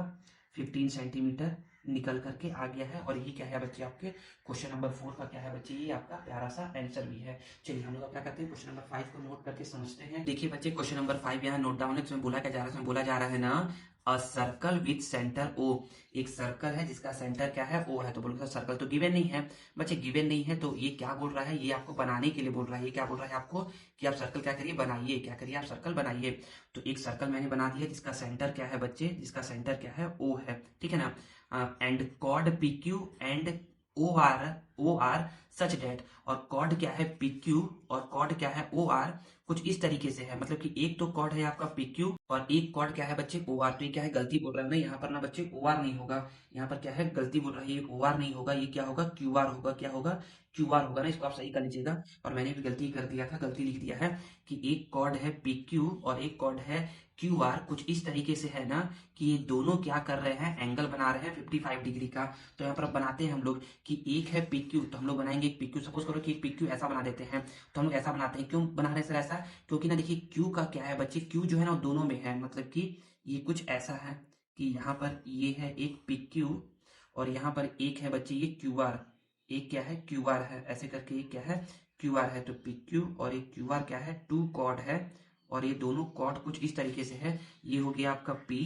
15 सेंटीमीटर निकल करके आ गया है। और ये क्या है बच्चे, आपके क्वेश्चन नंबर 4 का क्या है बच्चे, ये आपका प्यारा सा आंसर भी है। चलिए हम लोग क्या करते हैं, क्वेश्चन नंबर 5 को नोट करके समझते हैं। देखिए बच्चे, क्वेश्चन नंबर 5 यहाँ नोट डाउन है। इसमें बोला क्या जा रहा है, इसमें बोला जा रहा है ना, a circle with centre O. एक सर्कल है जिसका सेंटर क्या है, ओ है। तो बोलो सर्कल तो गिवन नहीं है बच्चे, गिवन नहीं है, तो ये क्या बोल रहा है, ये आपको बनाने के लिए बोल रहा है। ये क्या बोल रहा है आपको, कि आप सर्कल क्या करिए, बनाइए। क्या करिए, आप सर्कल बनाइए। तो एक सर्कल मैंने बना दिया जिसका सेंटर क्या है बच्चे, जिसका सेंटर क्या है, ओ है, ठीक है ना। And chord P Q and O R such that. और कॉर्ड क्या है पी क्यू, और कॉर्ड क्या है ओ आर, कुछ इस तरीके से है। मतलब कि एक तो कॉर्ड है आपका पी क्यू और एक कॉर्ड क्या है बच्चे, ओ आर। तो ये क्या है, गलती बोल रहा है ना यहाँ पर ना बच्चे, ओ आर नहीं होगा। यहाँ पर क्या है, गलती बोल रहा है, ये ओ आर नहीं होगा, ये क्या होगा, क्यू आर होगा। क्या होगा, क्यू आर होगा ना। इसको आप सही कर लीजिएगा। और मैंने भी गलती कर दिया था, गलती लिख दिया है कि एक कॉर्ड है पी क्यू और एक कॉर्ड है क्यू आर। कुछ इस तरीके से है ना कि ये दोनों क्या कर रहे हैं, एंगल बना रहे हैं 55 डिग्री का। तो यहाँ पर बनाते हैं हम लोग कि एक है पी क्यू, तो हम लोग बनाएंगे एक पी क्यू। सपोज करो कि एक पी क्यू ऐसा बना देते हैं, तो हम लोग ऐसा बनाते हैं। क्यों बना रहे हैं सर ऐसा, क्योंकि ना देखिए क्यू का क्या है बच्चे, क्यू जो है ना वो दोनों में है। मतलब कि ये कुछ ऐसा है कि यहाँ पर ये है एक पी क्यू और यहाँ पर एक है बच्चे ये क्यू आर। एक क्या है, क्यू आर है, ऐसे करके ये क्या है, क्यू आर है। तो पी क्यू और एक क्यू आर क्या है, टू कॉर्ड है। और ये दोनों कॉर्ड कुछ इस तरीके से है। ये हो गया आपका P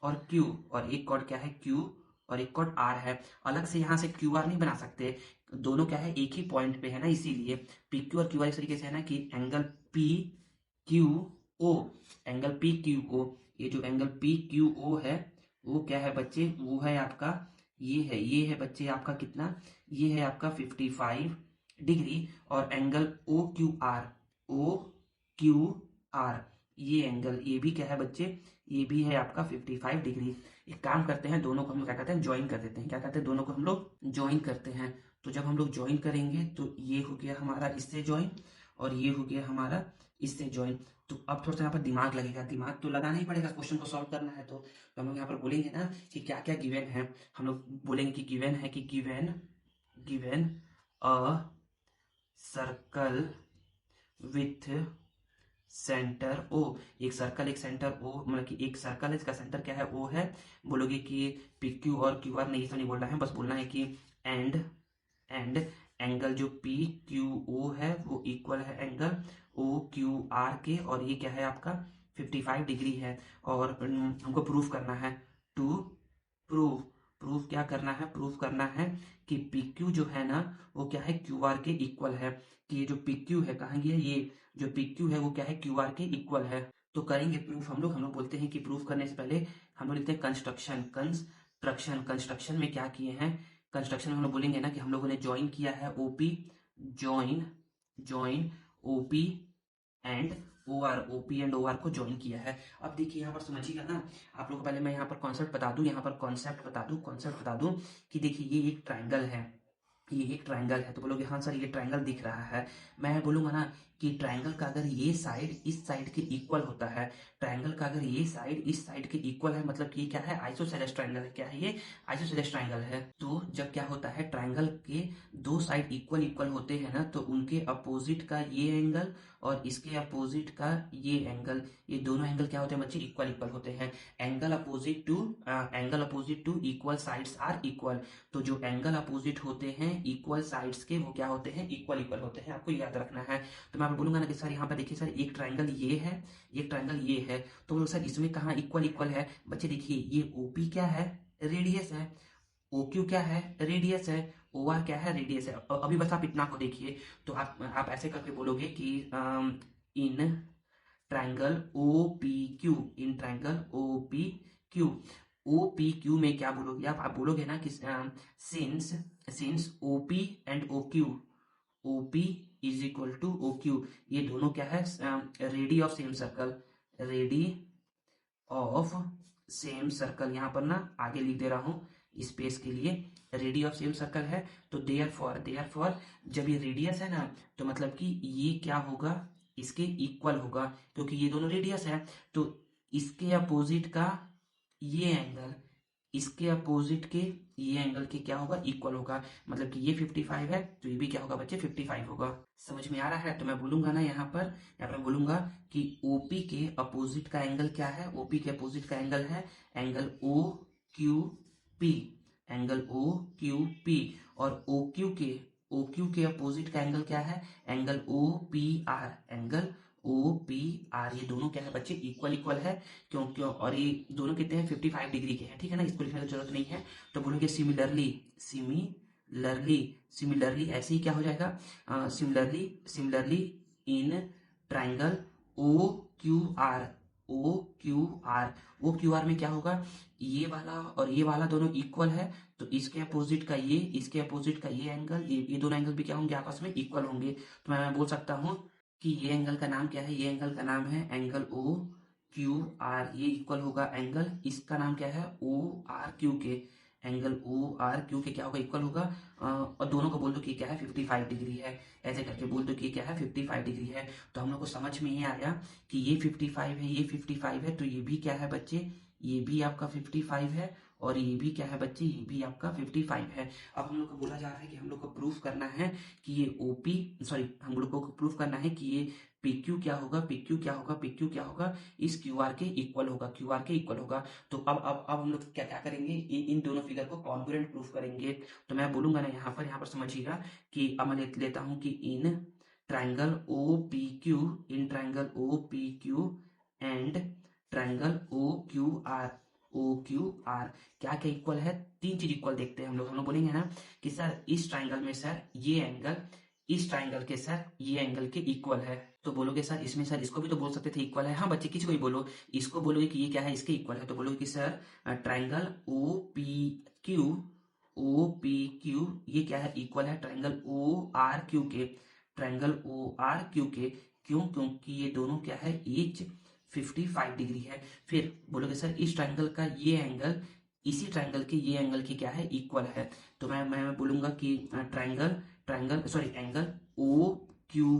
और Q, और एक कॉर्ड क्या है Q और एक कॉर्ड R है। अलग से यहाँ से QR नहीं बना सकते, दोनों क्या है एक ही पॉइंट पे है ना, इसीलिए PQ और QR इस तरीके से है ना कि एंगल PQO, एंगल PQO। ये जो एंगल PQO है वो क्या है बच्चे, वो है आपका, ये है बच्चे आपका कितना, ये है आपका 55 डिग्री। और एंगल ओ क्यू आर, ये एंगल, ये भी क्या है बच्चे, ये भी है आपका 55 डिग्री। एक काम करते हैं, दोनों को हम लोग क्या करते हैं, ज्वाइन कर देते हैं। क्या करते हैं, दोनों को हम लोग ज्वाइन करते हैं। तो जब हम लोग ज्वाइन करेंगे तो ये हो गया हमारा इससे ज्वाइन और ये हो गया हमारा इससे ज्वाइन। तो अब थोड़ा सा यहाँ पर दिमाग लगेगा, दिमाग तो लगाना ही पड़ेगा, क्वेश्चन को सॉल्व करना है। तो हम लोग यहाँ पर बोलेंगे ना कि क्या क्या गिवन है। हम लोग बोलेंगे कि गिवन है कि given given a circle with centre O. एक सर्कल एक सेंटर ओ, मतलब कि एक सर्कल है इसका सेंटर क्या है, ओ है। बोलोगे कि पी क्यू और क्यू आर, नहीं, तो नहीं बोलना है, बस बोलना है कि एंड एंड एंगल जो पी क्यू ओ है वो इक्वल है एंगल ओ क्यू आर के। और ये क्या है आपका 55 डिग्री है। और हमको प्रूफ करना है, टू प्रूफ, प्रूफ क्या करना है, प्रूफ करना है कि पी क्यू जो है ना वो क्या है, क्यू आर के इक्वल है। कि ये जो पी क्यू है, कहाँ गया, ये जो पी क्यू है वो क्या है, क्यू आर के इक्वल है। तो करेंगे प्रूफ हम लोग बोलते हैं कि प्रूफ करने से पहले हम लोग लिखते हैं कंस्ट्रक्शन। कंस्ट्रक्शन में क्या किए हैं, कंस्ट्रक्शन में हम लोग बोलेंगे ना कि हम लोगों ने ज्वाइन किया है OP, join join OP and OP and OR को ज्वाइन किया है। अब देखिए यहाँ पर समझिएगा ना, आप लोगों को पहले मैं यहाँ पर कॉन्सेप्ट बता दूं, यहाँ पर कॉन्सेप्ट बता दूं कि देखिए ये एक ट्राइंगल है, ये एक ट्राइंगल है। तो बोलोगे हाँ सर ये ट्राइंगल दिख रहा है। मैं बोलूंगा ना कि ट्राइंगल का अगर ये साइड इस साइड के इक्वल होता है, ट्राइंगल का अगर ये साइड इस साइड के इक्वल है, मतलब कि ये क्या है, आइसोसेलेस ट्राइंगल है। क्या है ये, आइसोसेलेस ट्राइंगल है। तो जब क्या होता है, ट्राइंगल के दो साइड इक्वल इक्वल होते हैं ना, तो उनके अपोजिट का ये एंगल और इसके अपोजिट का ये एंगल, ये दोनों एंगल क्या होते हैं बच्चे, इक्वल इक्वल होते हैं। Angle opposite to equal sides are equal. तो जो एंगल अपोजिट होते हैं इक्वल साइड्स के, वो क्या होते हैं, इक्वल इक्वल होते हैं। आपको याद रखना है। तो मैं आपको बोलूंगा ना कि सर यहाँ पर देखिए सर, एक ट्राइंगल ये है, एक ट्राइंगल ये है। तो बोलो सर इसमें कहाँ इक्वल इक्वल है, बच्चे देखिए ये ओपी क्या है, रेडियस है, ओ क्यू क्या है, रेडियस है, ओ आर क्या है, रेडियस है। अभी बस आप इतना को देखिए। तो आप ऐसे करके बोलोगे कि in triangle O P Q, in triangle O P Q, O P Q में क्या बोलोगे आप बोलोगे ना कि since since O P and O Q, O P is equal to O Q, ये दोनों क्या है, radii of same circle, radii of same circle. यहाँ पर ना आगे लिख दे रहा हूं स्पेस के लिए, रेडी ऑफ सेम सर्कल है। तो देयर फॉर जब ये रेडियस है ना, तो मतलब कि ये क्या होगा, इसके इक्वल होगा, क्योंकि ये दोनों रेडियस है। तो इसके अपोजिट का ये एंगल, इसके अपोजिट के ये एंगल के क्या होगा, इक्वल होगा। मतलब कि ये 55 है तो ये भी क्या होगा बच्चे, 55 होगा। समझ में आ रहा है। तो मैं बोलूंगा ना यहाँ पर बोलूंगा कि ओपी के अपोजिट का एंगल क्या है, ओपी के अपोजिट का एंगल है angle O Q P. Angle O Q P, और ओ क्यू के अपोजिट का एंगल क्या है, angle O P R, angle O P R. ये दोनों क्या है बच्चे, इक्वल इक्वल है, क्यों क्यों, और ये दोनों कितने हैं, 55 डिग्री के हैं, ठीक है ना, इसको लिखने की जरूरत नहीं है। तो बोलोगे सिमिलरली, सिमिलरली, सिमिलरली ऐसे ही क्या हो जाएगा, similarly, similarly in triangle O Q R, O Q R, O Q R में क्या होगा, ये वाला और ये वाला दोनों इक्वल है, तो इसके अपोजिट का ये, इसके अपोजिट का ये एंगल, ये दोनों एंगल भी क्या होंगे, आपस में इक्वल होंगे। तो मैं बोल सकता हूँ कि ये एंगल का नाम क्या है, ये एंगल का नाम है एंगल ओ क्यू आर, ये इक्वल होगा एंगल, इसका नाम क्या है, ओ आर क्यू के, एंगल ओ आर क्यू के क्या होगा, इक्वल होगा, और दोनों को बोल दो कि क्या है 55 डिग्री है, ऐसे करके बोल दो कि क्या है 55 डिग्री है। तो हम लोग को समझ में ये आया कि ये 55 है, ये 55 है, तो ये भी क्या है बच्चे, ये भी आपका 55 है, और ये भी क्या है बच्चे, ये भी आपका 55 है। अब हम लोग को बोला जा रहा है कि हम लोग को प्रूफ करना है कि ये ओपी, सॉरी, हम लोग को प्रूफ करना है कि ये पी क्यू क्या होगा, पी क्यू क्या होगा, पी क्यू क्या होगा, इस क्यू आर के इक्वल होगा, क्यू आर के इक्वल होगा। तो अब हम लोग क्या क्या करेंगे, इन दोनों फिगर को कॉन्ग्रुएंट प्रूफ करेंगे। तो मैं बोलूंगा ना यहाँ पर समझिएगा कि अब मैं लेता हूँ कि in triangle O P Q, in triangle O P Q and triangle O Q R, O Q R क्या क्या इक्वल है, तीन चीज इक्वल देखते हैं हम लोग बोलेंगे ना कि सर इस ट्राइंगल में सर ये एंगल इस ट्राइंगल के सर ये एंगल के इक्वल है। तो बोलोगे सर इसमें सर इसको भी तो बोल सकते थे इक्वल है, हाँ बच्चे किसी को भी बोलो, इसको बोलोगे कि ये क्या है, इसके इक्वल है, तो बोलोगे कि sir triangle O P Q ये क्या है, इक्वल है ट्राइंगल ओ आर क्यू के, ट्राइंगल ओ आर क्यू के, क्यों, क्योंकि ये दोनों क्या है, ईच 55 डिग्री है। फिर बोलोगे सर इस ट्राइंगल का ये एंगल इसी ट्राइंगल के ये एंगल की क्या है, इक्वल है। तो मैं बोलूंगा कि triangle triangle sorry angle O Q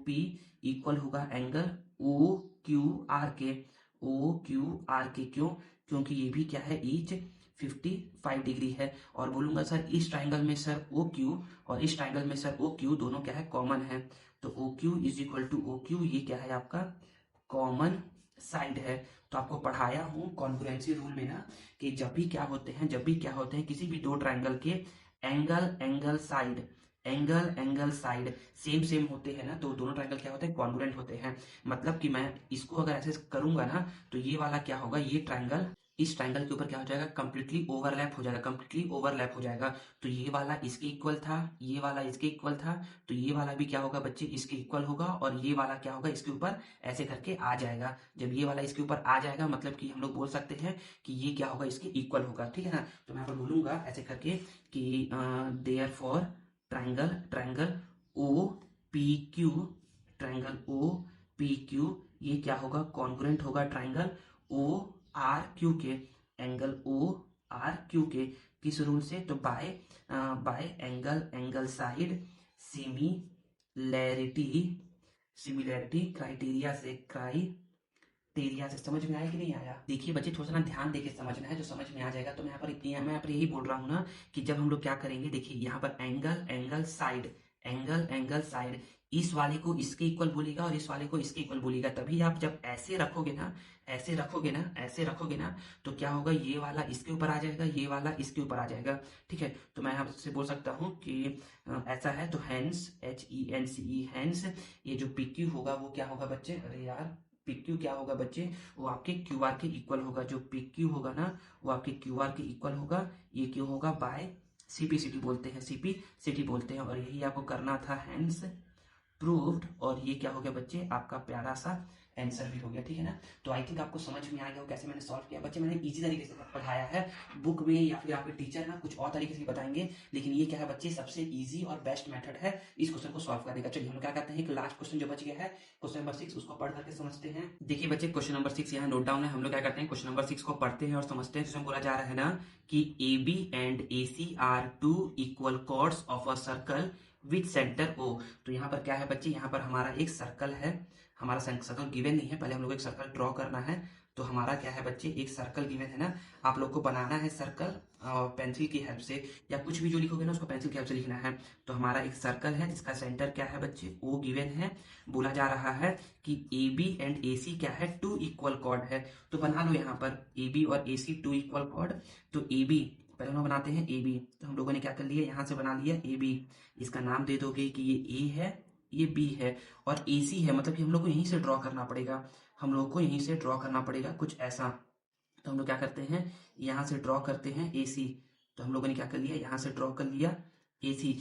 P equal होगा एंगल ओ क्यू आर के, ओ क्यू आर के, क्यों, क्योंकि ये भी क्या है, ईच 55 डिग्री है। और बोलूंगा सर इस ट्राइंगल में सर ओ क्यू और इस ट्राइंगल में सर ओ क्यू दोनों क्या है, कॉमन है, तो O Q is equal to O Q, ये क्या है आपका कॉमन साइड है। तो आपको पढ़ाया हूं कॉन्ग्रुएंसी रूल में ना कि जब भी क्या होते हैं किसी भी दो ट्राइंगल के एंगल साइड सेम सेम होते हैं ना, तो दोनों ट्राइंगल क्या होते हैं, कॉन्ग्रुएंट होते हैं। मतलब कि मैं इसको अगर ऐसे करूंगा ना, तो ये वाला क्या होगा, ये ट्राइंगल इस ट्राइंगल के ऊपर क्या हो जाएगा, कंप्लीटली ओवरलैप हो जाएगा। तो ये वाला इसके इक्वल था, ये वाला इसके इक्वल था, तो ये वाला भी क्या होगा बच्चे, इसके इक्वल होगा, और ये वाला क्या होगा, इसके ऊपर ऐसे करके आ जाएगा। जब ये वाला इसके ऊपर आ जाएगा मतलब कि हम लोग बोल सकते हैं कि ये क्या होगा, इसके इक्वल होगा, ठीक है ना। तो मैं यहाँ पर बोलूंगा ऐसे करके कि therefore triangle triangle O P Q triangle O P Q ये क्या होगा, कॉन्ग्रुएंट होगा ट्राइंगल ओ आर क्यू के, एंगल ओ आर क्यू के, किस रूल से, तो by angle side similarity similarity criteria से। समझ में आया कि नहीं आया? देखिए बच्चे थोड़ा सा ना ध्यान देके समझना है, जो समझ में आ जाएगा। तो मैं यहाँ पर यही बोल रहा हूँ ना कि जब हम लोग क्या करेंगे, देखिए यहाँ पर एंगल साइड इस वाले को इसके इक्वल बोलेगा और इस वाले को इसके इक्वल बोलेगा। तभी आप जब ऐसे रखोगे ना तो क्या होगा, ये वाला इसके ऊपर आ जाएगा, ये वाला इसके ऊपर आ जाएगा, ठीक है। तो मैं आपसे बोल सकता हूँ कि ऐसा है, तो हैंस हैंस ये जो PQ होगा वो क्या होगा बच्चे, अरे यार PQ क्या होगा बच्चे, वो आपके QR के इक्वल होगा। जो PQ होगा ना वो आपके QR के इक्वल होगा। ये क्यों होगा, बाय CP बोलते हैं, और यही आपको करना था, हैंस प्रूव्ड। और ये क्या हो गया बच्चे, आपका प्यारा सा आंसर भी हो गया, ठीक है ना। तो आई थिंक आपको समझ में आ गया हो कैसे मैंने सॉल्व किया। बच्चे मैंने इजी तरीके से पढ़ाया है, बुक में या फिर आपके टीचर ना कुछ और तरीके से बताएंगे, लेकिन ये क्या है बच्चे, सबसे इजी और बेस्ट मेथड है इस क्वेश्चन को सॉल्व करने का। चलिए हम क्या करते हैं, कि लास्ट क्वेश्चन जो बच गया है, क्वेश्चन नंबर 6, उसको पढ़ करके समझते हैं। देखिए बच्चे क्वेश्चन नंबर 6 यहाँ नोट डाउन है। हम लोग क्या करते हैं, क्वेश्चन नंबर 6 को पढ़ते हैं और समझते हैं। जिसमें बोला जा रहा है ना कि AB and AC are 2 equal chords of a circle with centre O। तो यहाँ पर क्या है बच्चे, यहाँ पर हमारा एक सर्कल है, हमारा सर्कल गिवन नहीं है, पहले हम लोग एक सर्कल ड्रॉ करना है। तो हमारा क्या है बच्चे, एक सर्कल गिवन है ना, आप लोग को बनाना है सर्कल। पेंसिल की हेल्प से, या कुछ भी जो लिखोगे ना उसको पेंसिल की हेल्प से लिखना है। तो हमारा एक सर्कल है जिसका सेंटर क्या है बच्चे, ओ गिवन है। बोला जा रहा है कि ए बी एंड ए सी क्या है, टू इक्वल कॉर्ड है। तो बना लो यहाँ पर ए बी और ए सी टू इक्वल कॉर्ड। तो ए बी पहले हम बनाते हैं ए बी। तो हम लोगों ने क्या कर लिया, यहाँ से बना लिया ए बी। इसका नाम दे दोगे कि ये ए है, ये बी है, और ए सी है, मतलब कि हम लोग को यहीं से ड्रॉ करना पड़ेगा। हम लोग को यहीं से ड्रॉ करना पड़ेगा कुछ ऐसा। तो हम लोग क्या करते हैं, यहाँ से ड्रॉ करते हैं ए सी। तो हम लोगों ने क्या कर लिया, यहाँ से ड्रॉ कर लिया ए सी।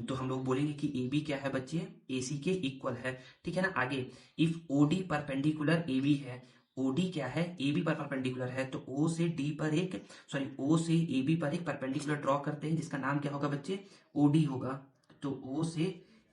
तो हम लोग बोलेंगे कि ए बी क्या है बच्चे, ए सी के इक्वल है। ठीक है ना। आगे, if O D perpendicular A B है, ओ डी क्या है, ए बी पर परपेंडिकुलर है, तो ओ से डी पर एक, सॉरी ओ से ए बी पर एक परपेंडिकुलर ड्रॉ करते हैं जिसका नाम क्या होगा बच्चे, ओ डी होगा। तो ओ से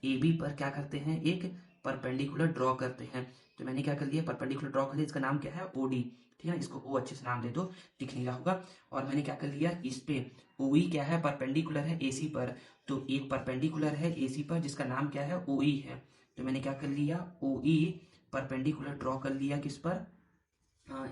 ए बी पर क्या करते हैं, एक परपेंडिकुलर ड्रॉ करते हैं। तो मैंने क्या कर लिया, परपेंडिकुलर ड्रॉ कर लिया, इसका नाम क्या है, ओ डी। ठीक है ना, इसको ओ अच्छे से नाम दे दो, दिख नहीं रहा होगा। और मैंने क्या कर लिया, इस पे ओ ई क्या है, परपेंडिकुलर है ए सी पर। तो एक परपेंडिकुलर है ए सी पर जिसका नाम क्या है, ओ ई है। तो मैंने क्या कर लिया, ओ ई परपेंडिकुलर ड्रॉ कर लिया किस पर,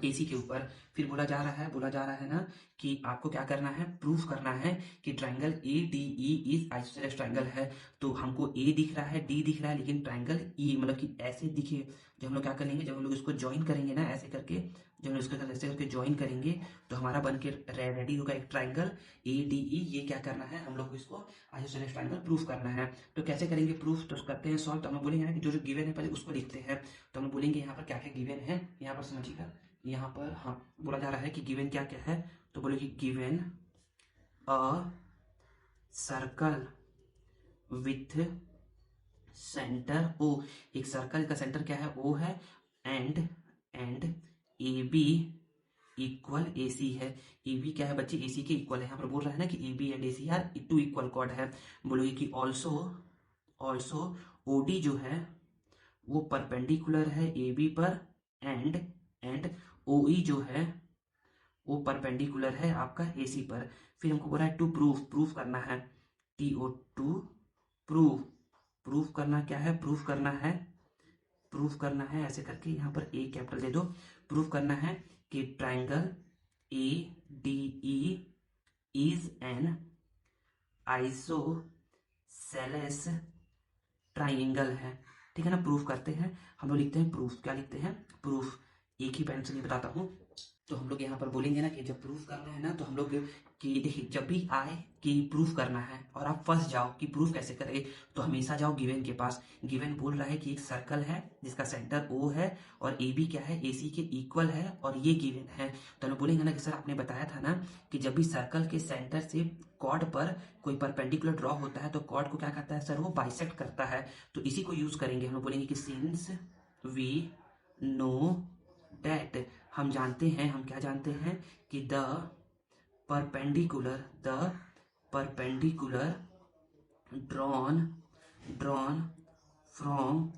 एसी के ऊपर। फिर बोला जा रहा है ना कि आपको क्या करना है, प्रूफ करना है कि triangle A D E is isosceles triangle है। तो हमको ए दिख रहा है, डी दिख रहा है, लेकिन ट्रायंगल ई मतलब कि ऐसे दिखे। जब हम लोग क्या करेंगे, जब हम लोग इसको ज्वाइन करेंगे ना ऐसे करके, जब हम लोग इसको ऐसे करके ज्वाइन करेंगे तो हमारा बन के रेडी होगा एक ट्रायंगल ए डी ई। ये क्या करना है, हम लोग को इसको आइसोसेलेस ट्रायंगल प्रूफ करना है। तो कैसे करेंगे प्रूफ, तो करते हैं सॉल्व। तो हम बोलेंगे ना कि जो जो गिवन है पहले उसको लिखते हैं। तो हम बोलेंगे यहाँ पर क्या क्या गिवन है, यहाँ पर समझिएगा। यहाँ पर हाँ बोला जा रहा है कि गिवन क्या क्या है। तो बोले कि given a circle with centre O, एक सर्कल का सेंटर क्या है, ओ है, and A B equal A C है। ए बी क्या है बच्चे, ए सी के इक्वल है। यहाँ पर बोल रहा है ना कि A B and A C are two equal chord है। बोलोगे कि ऑल्सो ओ डी जो है वो परपेंडिकुलर है ए बी पर, एंड ओ ई जो है वो परपेंडिकुलर है आपका ए सी पर। फिर हमको बोला है टू प्रूफ करना है, टी ओ टू प्रूफ करना क्या है, प्रूफ करना है ऐसे करके यहाँ पर ए कैपिटल दे दो। प्रूफ करना है कि triangle A D E is an isosceles triangle है। ठीक है ना। प्रूफ करते हैं, हम लोग लिखते हैं प्रूफ। क्या लिखते हैं, प्रूफ। एक ही पेन से नहीं बताता हूँ। तो हम लोग यहाँ पर बोलेंगे ना कि जब प्रूफ करना है ना, तो हम लोग कि देखिए जब भी आए कि प्रूफ करना है और आप फंस जाओ कि प्रूफ कैसे करें, तो हमेशा जाओ गिवन के पास। गिवन बोल रहा है कि एक सर्कल है जिसका सेंटर ओ है और ए बी क्या है, ए सी के इक्वल है, और ये गिवन है। तो हम बोलेंगे ना कि सर आपने बताया था ना कि जब भी सर्कल के सेंटर से कॉर्ड पर कोई परपेंडिकुलर ड्रॉ होता है तो कॉर्ड को क्या करता है सर, वो बाइसेक्ट करता है। तो इसी को यूज करेंगे। हम लोग बोलेंगे कि सिंस वी नो दैट, हम जानते हैं, हम क्या जानते हैं कि the perpendicular drawn from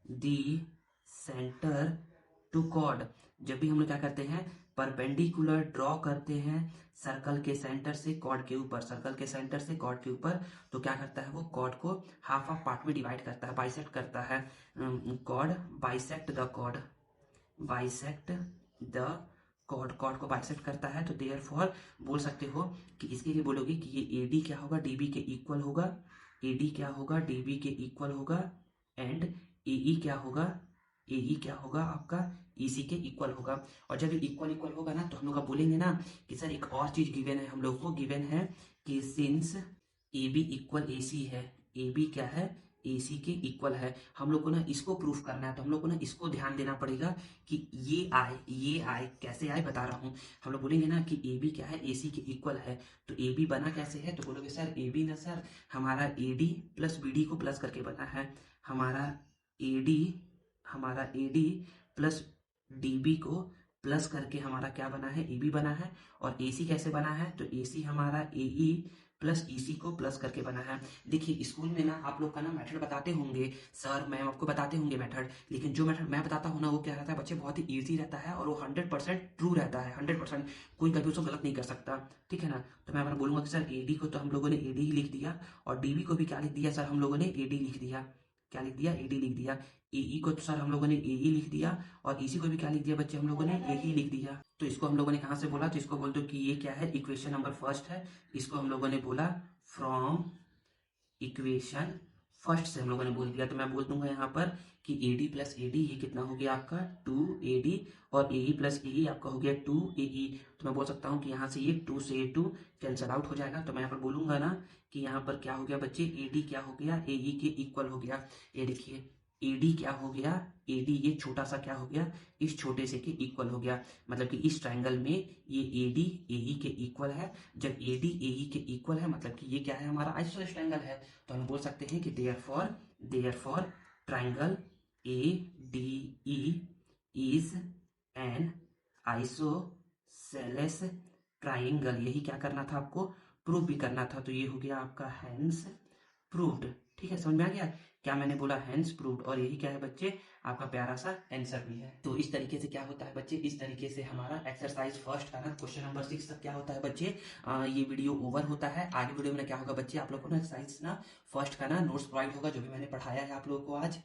the centre to chord. जब भी हम लोग क्या करते हैं, परपेंडिकुलर ड्रॉ करते हैं सर्कल के सेंटर से कॉर्ड के ऊपर, सर्कल के सेंटर से कॉर्ड के ऊपर, तो क्या करता है वो कॉर्ड को हाफ हाफ पार्ट में डिवाइड करता है, बाइसेक्ट करता है। कॉर्ड बाइसेक्ट कॉर्ड को बाइसेक्ट करता है। तो देयरफॉर बोल सकते हो कि इसके लिए बोलोगे कि ये AD क्या होगा, DB के इक्वल होगा, AD क्या होगा, DB के इक्वल होगा, एंड AE क्या होगा, AE क्या होगा आपका EC के इक्वल होगा। और जब ये इक्वल होगा ना, तो हम लोग का बोलेंगे ना कि सर एक और चीज गिवन है, हम लोग को गिवन है कि सिंस AB इक्वल AC है, AB क्या है, AC के इक्वल है। हम लोग को ना इसको प्रूफ करना है। तो हम लोग को ना इसको ध्यान देना पड़ेगा कि ये आए कैसे आए बता रहा हूँ। हम लोग बोलेंगे ना कि AB क्या है, AC के इक्वल है। तो AB बना कैसे है, तो बोलोगे सर AB ना सर हमारा AD प्लस BD को प्लस करके बना है। हमारा AD प्लस DB को प्लस करके हमारा क्या बना है, AB बना है। और AC कैसे बना है, तो AC हमारा AE प्लस EC को प्लस करके बना है। देखिए स्कूल में ना आप लोग का ना मेथड बताते होंगे, सर मैम आपको बताते होंगे मेथड, लेकिन जो मेथड मैं बताता हूँ ना वो क्या रहता है बच्चे, बहुत ही ईजी रहता है और वो 100% ट्रू रहता है। 100% कोई कभी उसको गलत नहीं कर सकता। ठीक है ना। तो मैं बोलूंगा कि सर AD को तो हम लोगों ने AD ही लिख दिया, और DB को भी क्या लिख दिया सर, हम लोगों ने AD लिख दिया। क्या लिख दिया, एडी लिख दिया। एई को तो सर हम लोगों ने एई लिख दिया, और इसी को भी क्या लिख दिया बच्चे, हम लोगों ने एई लिख दिया। तो इसको हम लोगों ने कहाँ से बोला, तो इसको बोल दो कि ये क्या है, इक्वेशन नंबर फर्स्ट है। इसको हम लोगों ने बोला फ्रॉम इक्वेशन फर्स्ट से हम लोगों ने बोल दिया। तो मैं बोल दूंगा यहाँ पर कि एडी प्लस एडी ये कितना हो गया आपका 2AD, और एई प्लस एई आपका हो गया 2AE। तो मैं बोल सकता हूँ कि यहाँ से ये 2 से ये 2 कैंसल आउट हो जाएगा। तो मैं यहाँ पर बोलूंगा ना कि यहाँ पर क्या हो गया बच्चे, एडी क्या हो गया, एई के इक्वल हो गया। ये देखिए एडी क्या हो गया, एडी ये छोटा सा क्या हो गया, इस छोटे से के इक्वल हो गया। मतलब कि इस ट्रायंगल में ये एडी एई के इक्वल है। जब एडी एई के इक्वल है मतलब कि ये क्या है, हमारा आइसोसेलेस ट्रायंगल है। तो हम बोल सकते हैं कि therefore triangle ADE is an isosceles triangle. यही क्या करना था आपको, प्रूव भी करना था। तो ये हो गया आपका हैंस प्रूव्ड। ठीक है, समझ में आ गया क्या मैंने बोला, हैंस प्रूव्ड। और यही क्या है बच्चे, आपका प्यारा सा आंसर भी है। तो इस तरीके से क्या होता है बच्चे, इस तरीके से हमारा एक्सरसाइज फर्स्ट का ना क्वेश्चन नंबर 6 तक क्या होता है बच्चे, ये वीडियो ओवर होता है। आगे वीडियो में क्या होगा बच्चे, आप लोगों को ना एक्सरसाइज ना फर्स्ट का ना नोट्स प्रोवाइड होगा, जो भी मैंने पढ़ाया है आप लोगों को आज।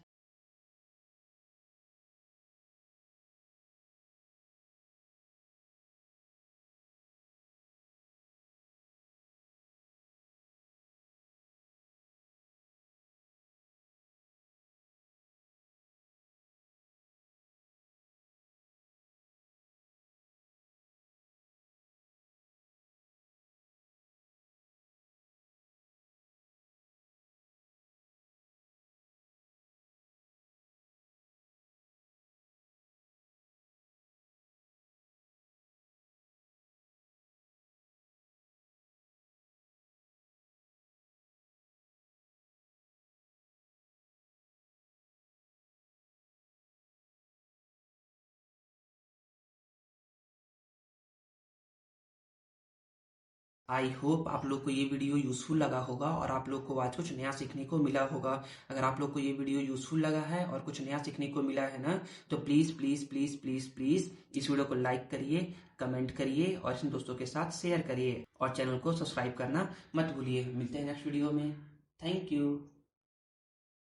आई होप आप लोग को ये वीडियो यूजफुल लगा होगा, और आप लोग को आज कुछ नया सीखने को मिला होगा। अगर आप लोग को ये वीडियो यूजफुल लगा है और कुछ नया सीखने को मिला है ना, तो please please please please please इस वीडियो को लाइक करिए, कमेंट करिए, और अपने दोस्तों के साथ शेयर करिए, और चैनल को सब्सक्राइब करना मत भूलिए। मिलते हैं नेक्स्ट वीडियो में। Thank you.